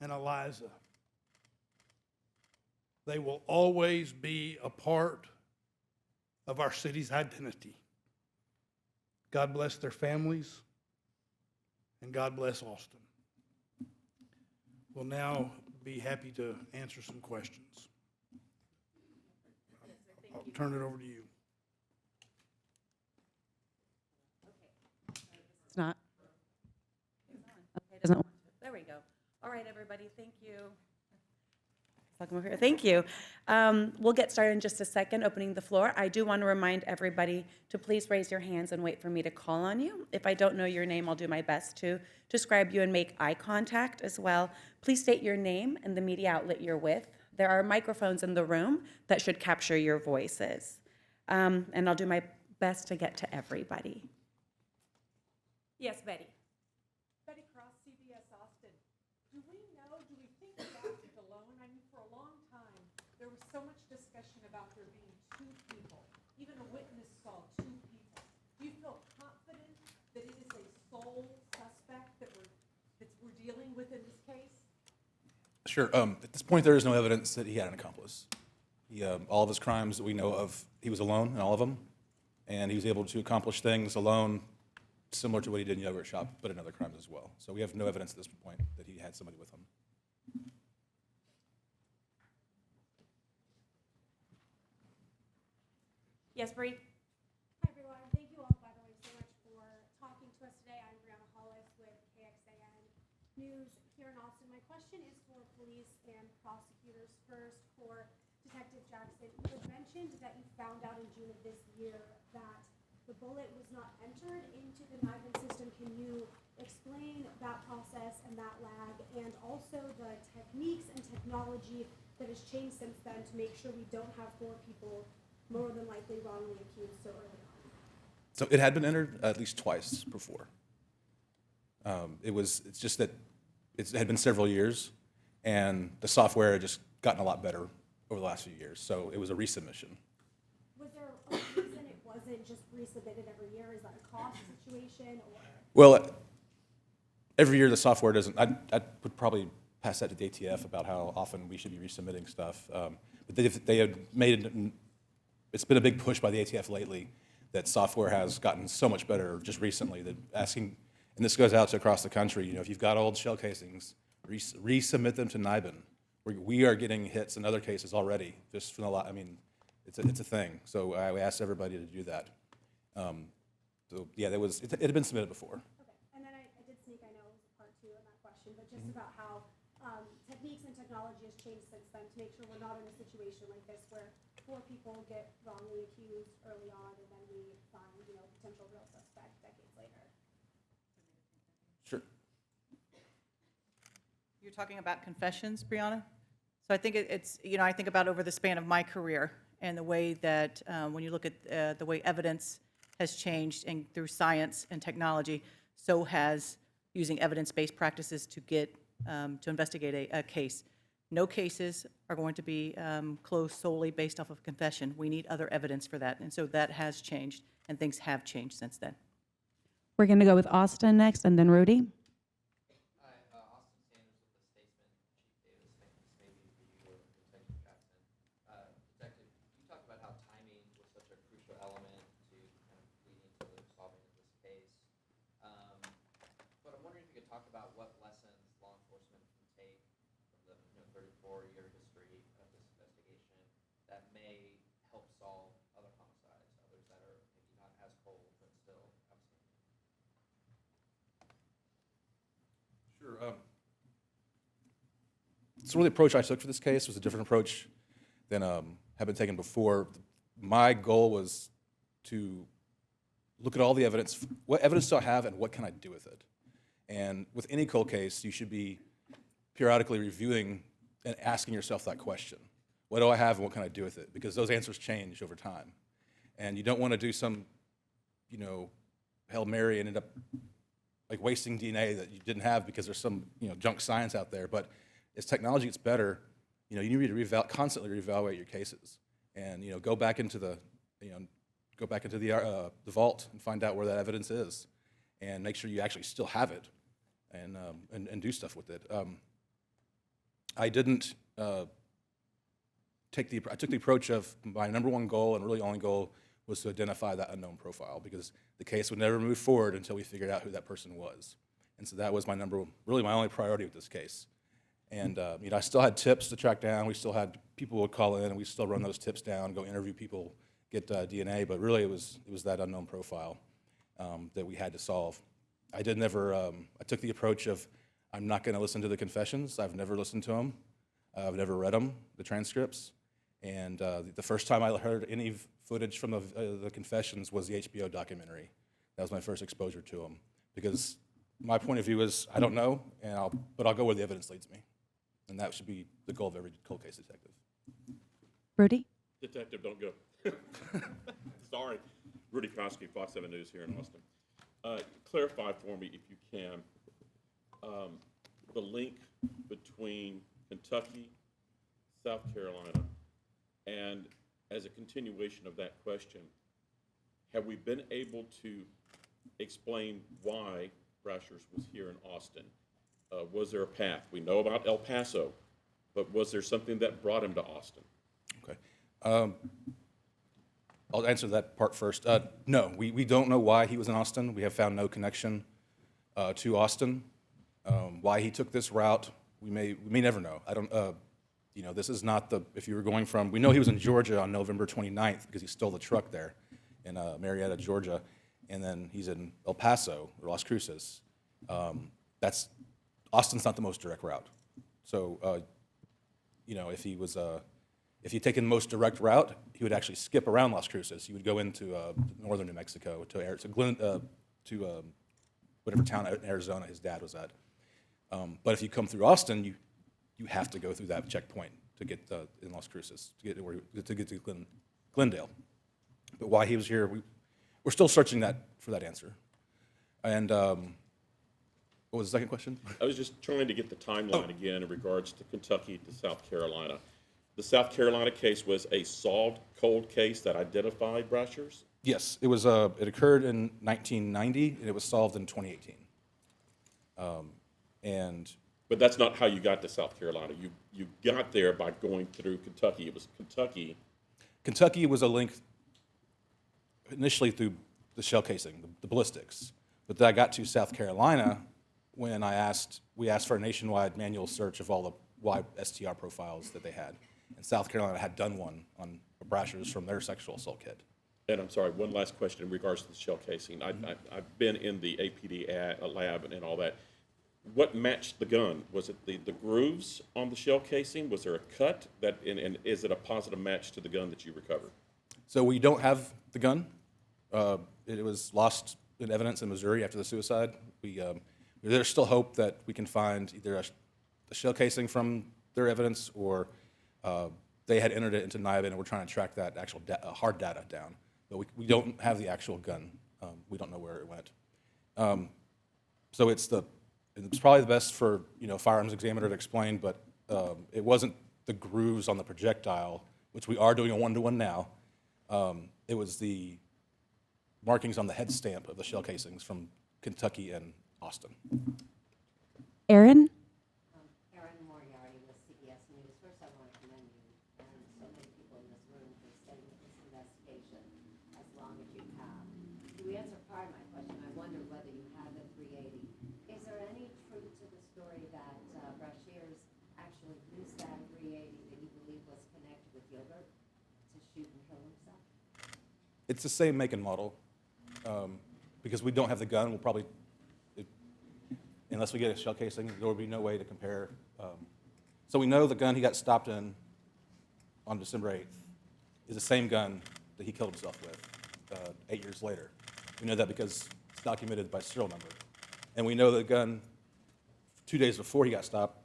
and Eliza. They will always be a part of our city's identity. God bless their families, and God bless Austin. We'll now be happy to answer some questions. I'll turn it over to you. It's not. Okay, it doesn't want to. There we go. All right, everybody, thank you. I'll come over here. Thank you. We'll get started in just a second, opening the floor. I do want to remind everybody to please raise your hands and wait for me to call on you. If I don't know your name, I'll do my best to describe you and make eye contact as well. Please state your name and the media outlet you're with. There are microphones in the room that should capture your voices. And I'll do my best to get to everybody. Yes, Betty. Betty Cross, CBS Austin. Do we think about it alone? I mean, for a long time, there was so much discussion about there being two people. Even a witness saw two people. Do you feel confident that it is a sole suspect that we're dealing with in this case? Sure. At this point, there is no evidence that he had an accomplice. All of his crimes that we know of, he was alone in all of them, and he was able to accomplish things alone similar to what he did in the yogurt shop, but in other crimes as well. So we have no evidence at this point that he had somebody with him. Yes, Bree? Hi, everyone. Thank you all, by the way, so much for talking to us today. I'm Brianna Hollis with KXAN News here in Austin. My question is for police and prosecutors. First, for Detective Jackson, you had mentioned that you found out in June of this year that the bullet was not entered into the NIBIN system. Can you explain that process and that lag, and also the techniques and technology that has changed since then to make sure we don't have 4 people more than likely wrongly accused so early on? So it had been entered at least twice before. It's just that it had been several years, and the software had just gotten a lot better over the last few years. So it was a resubmission. Was there a reason it wasn't just resubmitted every year? Is that a cost situation or? Well, every year the software doesn't. I would probably pass that to the ATF about how often we should be resubmitting stuff. But they had made it. It's been a big push by the ATF lately that software has gotten so much better just recently that asking, and this goes out to across the country, if you've got old shell casings, resubmit them to NIBIN. We are getting hits in other cases already, just from the lot. I mean, it's a thing. So I asked everybody to do that. So yeah, it had been submitted before. Okay, and then I did sneak, I know it was part 2 on that question, but just about how techniques and technology has changed since then to make sure we're not in a situation like this where 4 people get wrongly accused early on and then we find, potential real suspect decades later. Sure. You're talking about confessions, Brianna? So I think it's, I think about over the span of my career and the way that when you look at the way evidence has changed and through science and technology, so has using evidence-based practices to get, to investigate a case. No cases are going to be closed solely based off of confession. We need other evidence for that. And so that has changed, and things have changed since then. We're going to go with Austin next, and then Rudy. Hi, Austin Sanders with the Statesman. Chief Davis, maybe for you or Detective Jackson. Detective, you talked about how timing was such a crucial element to kind of leading to the solving of this case. But I'm wondering if you could talk about what lessons law enforcement can take from the 34-year history of this investigation that may help solve other homicides, others that are maybe not as cold but still outstanding. Sure. So the approach I took for this case was a different approach than had been taken before. My goal was to look at all the evidence. What evidence do I have, and what can I do with it? And with any cold case, you should be periodically reviewing and asking yourself that question. What do I have, and what can I do with it? Because those answers change over time. And you don't want to do some, Hail Mary and end up like wasting DNA that you didn't have because there's some junk science out there. But as technology gets better, you need to constantly reevaluate your cases, and go back into the the vault and find out where that evidence is, and make sure you actually still have it, and do stuff with it. I didn't I took the approach of my number one goal and really only goal was to identify that unknown profile, because the case would never move forward until we figured out who that person was. And so that was my only priority with this case. And I still had tips to track down. We still had people would call in, and we still run those tips down, go interview people, get DNA. But really, it was that unknown profile that we had to solve. I took the approach of I'm not going to listen to the confessions. I've never listened to them. I've never read them, the transcripts. And the first time I heard any footage from the confessions was the HBO documentary. That was my first exposure to them. Because my point of view is I don't know, but I'll go where the evidence leads me. And that should be the goal of every cold case detective. Rudy? Detective, don't go. Sorry. Rudy Koski, Fox 7 News here in Austin. Clarify for me, if you can, the link between Kentucky, South Carolina, and as a continuation of that question, have we been able to explain why Brashers was here in Austin? Was there a path? We know about El Paso. but was there something that brought him to Austin? Okay. I'll answer that part first. No, we don't know why he was in Austin. We have found no connection to Austin. Why he took this route, we may never know. I don't, this is not if you were going from, we know he was in Georgia on November 29th because he stole the truck there in Marietta, Georgia, and then he's in El Paso or Las Cruces. Austin's not the most direct route. So, if he'd taken the most direct route, he would actually skip around Las Cruces. He would go into northern New Mexico to whatever town in Arizona his dad was at. But if you come through Austin, you have to go through that checkpoint to get in Las Cruces to get to Glendale. But why he was here, we're still searching for that answer. And what was the second question? I was just trying to get the timeline again in regards to Kentucky to South Carolina. The South Carolina case was a solved cold case that identified Brashers? Yes, it was. It occurred in 1990, and it was solved in 2018. But that's not how you got to South Carolina. You got there by going through Kentucky. It was Kentucky. Kentucky was a link initially through the shell casing, the ballistics. But then I got to South Carolina when we asked for a nationwide manual search of all the Y STR profiles that they had. And South Carolina had done one on Brashers from their sexual assault kit. And I'm sorry, one last question in regards to the shell casing. I've been in the APD lab and all that. What matched the gun? Was it the grooves on the shell casing? Was there a cut? And is it a positive match to the gun that you recovered? So we don't have the gun. It was lost in evidence in Missouri after the suicide. There's still hope that we can find either a shell casing from their evidence or they had entered it into NIVA and we're trying to track that actual hard data down. But we don't have the actual gun. We don't know where it went. So it's probably the best for firearms examiner to explain, but it wasn't the grooves on the projectile, which we are doing a one-to-one now. It was the markings on the head stamp of the shell casings from Kentucky and Austin. Aaron? Aaron Moriarty with CBS News. First, I want to commend you and so many people in this room for staying with this investigation as long as you have. To answer part of my question, I wonder whether you have the 380. Is there any truth to the story that Brashers actually used that 380 that you believe was connected with yogurt to shoot and kill himself? It's the same make and model. Because we don't have the gun, we'll probably, unless we get a shell casing, there will be no way to compare. So we know the gun he got stopped in on December 8th is the same gun that he killed himself with 8 years later. We know that because it's documented by serial number. And we know the gun 2 days before he got stopped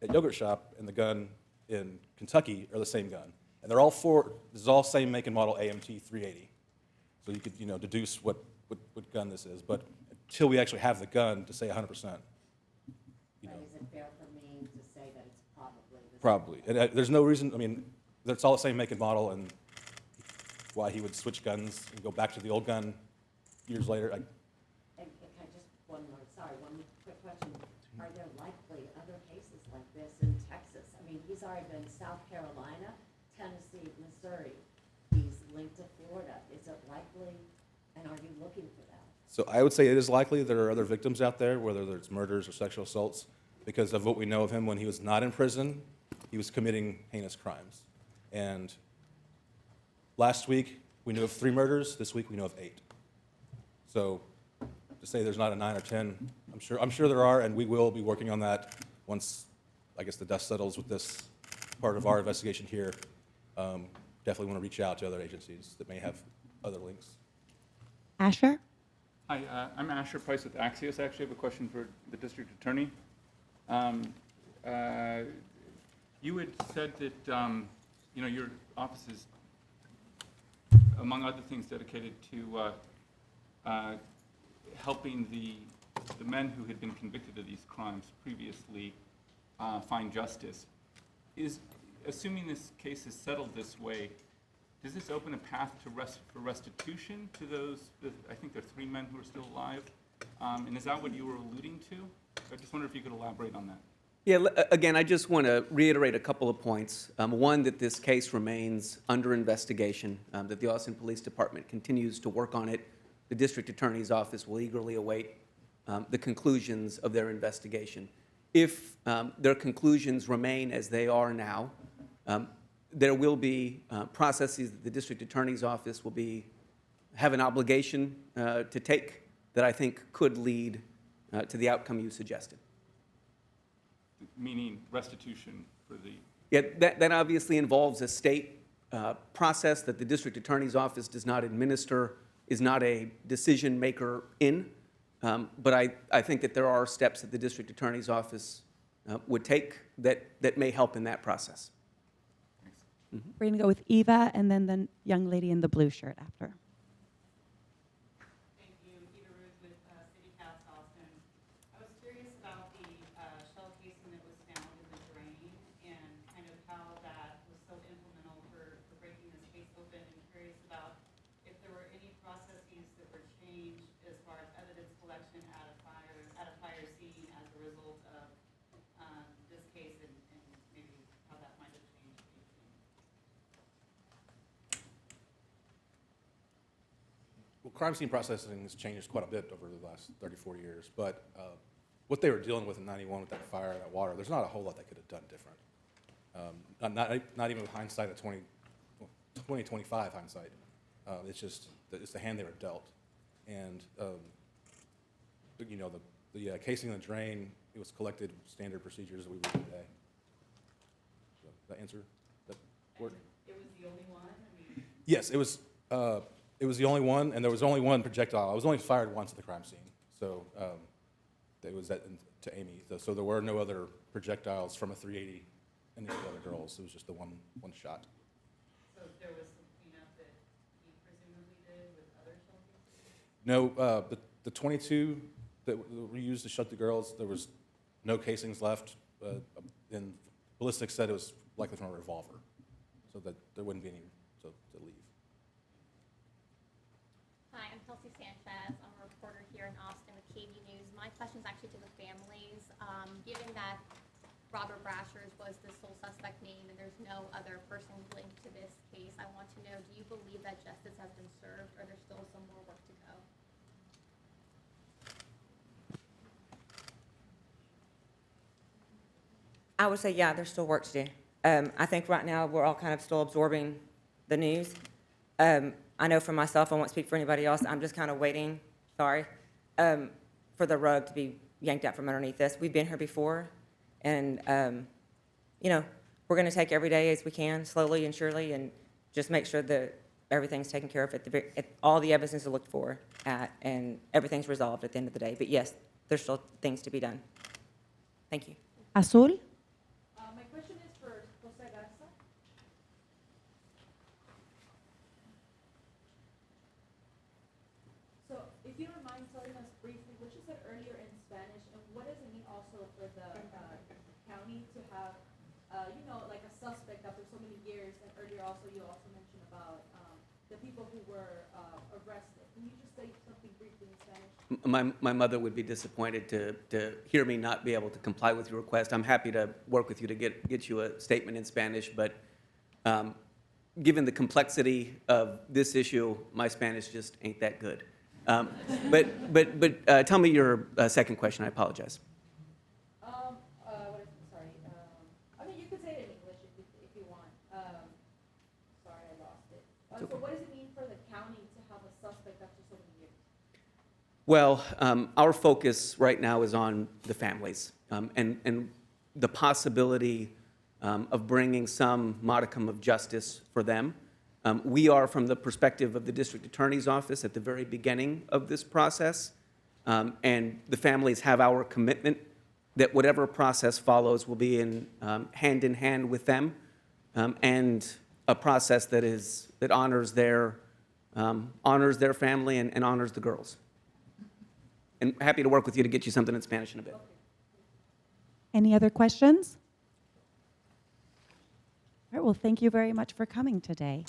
at Yogurt Shop and the gun in Kentucky are the same gun. And they're all this is all same make and model AMT 380. So you could, deduce what gun this is. But until we actually have the gun to say 100%. Is it fair for me to say that it's probably the same? Probably. And there's no reason, it's all the same make and model, and why he would switch guns and go back to the old gun years later. And just one quick question. Are there likely other cases like this in Texas? He's already been South Carolina, Tennessee, Missouri. He's linked to Florida. Is it likely, and are you looking for that? So I would say it is likely there are other victims out there, whether it's murders or sexual assaults, because of what we know of him when he was not in prison, he was committing heinous crimes. And last week, we knew of 3 murders. This week, we know of 8. So to say there's not a 9 or 10, I'm sure there are, and we will be working on that once, I guess, the dust settles with this part of our investigation here. Definitely want to reach out to other agencies that may have other links. Asher? Hi, I'm Asher Price with Axios. I actually have a question for the district attorney. You had said that your office is, among other things, dedicated to helping the men who had been convicted of these crimes previously find justice. Assuming this case is settled this way, does this open a path for restitution to those, I think there are 3 men who are still alive? And is that what you were alluding to? I just wonder if you could elaborate on that. Yeah, again, I just want to reiterate a couple of points. One, that this case remains under investigation, that the Austin Police Department continues to work on it. The District Attorney's Office will eagerly await the conclusions of their investigation. If their conclusions remain as they are now, there will be processes that the District Attorney's Office will have an obligation to take that I think could lead to the outcome you suggested. Meaning restitution for the, Yeah, that obviously involves a state process that the District Attorney's Office does not administer, is not a decision maker in. But I think that there are steps that the District Attorney's Office would take that may help in that process. We're going to go with Eva and then the young lady in the blue shirt after. Thank you. Eva Ruth with City Cast Austin. I was curious about the shell casing that was found in the drain and kind of how that was so implemental for breaking this case open, and curious about if there were any processes that were changed as far as evidence collection at a fire scene as a result of this case, and maybe how that might have changed. Well, crime scene processing has changed quite a bit over the last 30, 40 years, but what they were dealing with in 91 with that fire and that water, there's not a whole lot they could have done different. Not even with hindsight of 2025 hindsight. It's just, it's the hand they were dealt. And, you know, the casing in the drain, it was collected standard procedures that we would do today. So, that answer? That work? It was the only one? I mean, Yes, it was the only one, and there was only one projectile. I was only fired once at the crime scene, so it was to Amy. So there were no other projectiles from a 380 any of the other girls. It was just the one shot. so there was some cleanup that he presumably did with other shelters? No, the 22 that we used to shut the girls, there was no casings left, and ballistics said it was likely from a revolver, so that there wouldn't be any to leave. Hi, I'm Kelsey Sanchez. I'm a reporter here in Austin with KB News. My question is actually to the families. Given that Robert Brashers was the sole suspect named and there's no other person linked to this case, I want to know, do you believe that justice has been served or there's still some more work to go? I would say, yeah, there's still work to do. I think right now we're all kind of still absorbing the news. I know for myself, I won't speak for anybody else, I'm just kind of waiting, sorry, for the rug to be yanked out from underneath us. We've been here before, and, you know, we're going to take every day as we can, slowly and surely, and just make sure that everything's taken care of all the evidence is looked for at, and everything's resolved at the end of the day. But yes, there's still things to be done. Thank you. Azul? My question is for Jose Garza. So if you don't mind telling us briefly what you said earlier in Spanish, and what does it mean also for the county to have, you know, like a suspect after so many years, and earlier also you also mentioned about the people who were arrested. Can you just say something briefly in Spanish? My mother would be disappointed to hear me not be able to comply with your request. I'm happy to work with you to get you a statement in Spanish, but given the complexity of this issue, my Spanish just ain't that good. But tell me your second question. I apologize. Sorry. I mean, you could say it in English if you want. Sorry, I lost it. So what does it mean for the county to have a suspect after so many years? Well, our focus right now is on the families and the possibility of bringing some modicum of justice for them. We are, from the perspective of the District Attorney's Office, at the very beginning of this process, and the families have our commitment that whatever process follows will be in hand with them, and a process that honors their family and honors the girls. And happy to work with you to get you something in Spanish in a bit. Any other questions? All right, well, thank you very much for coming today.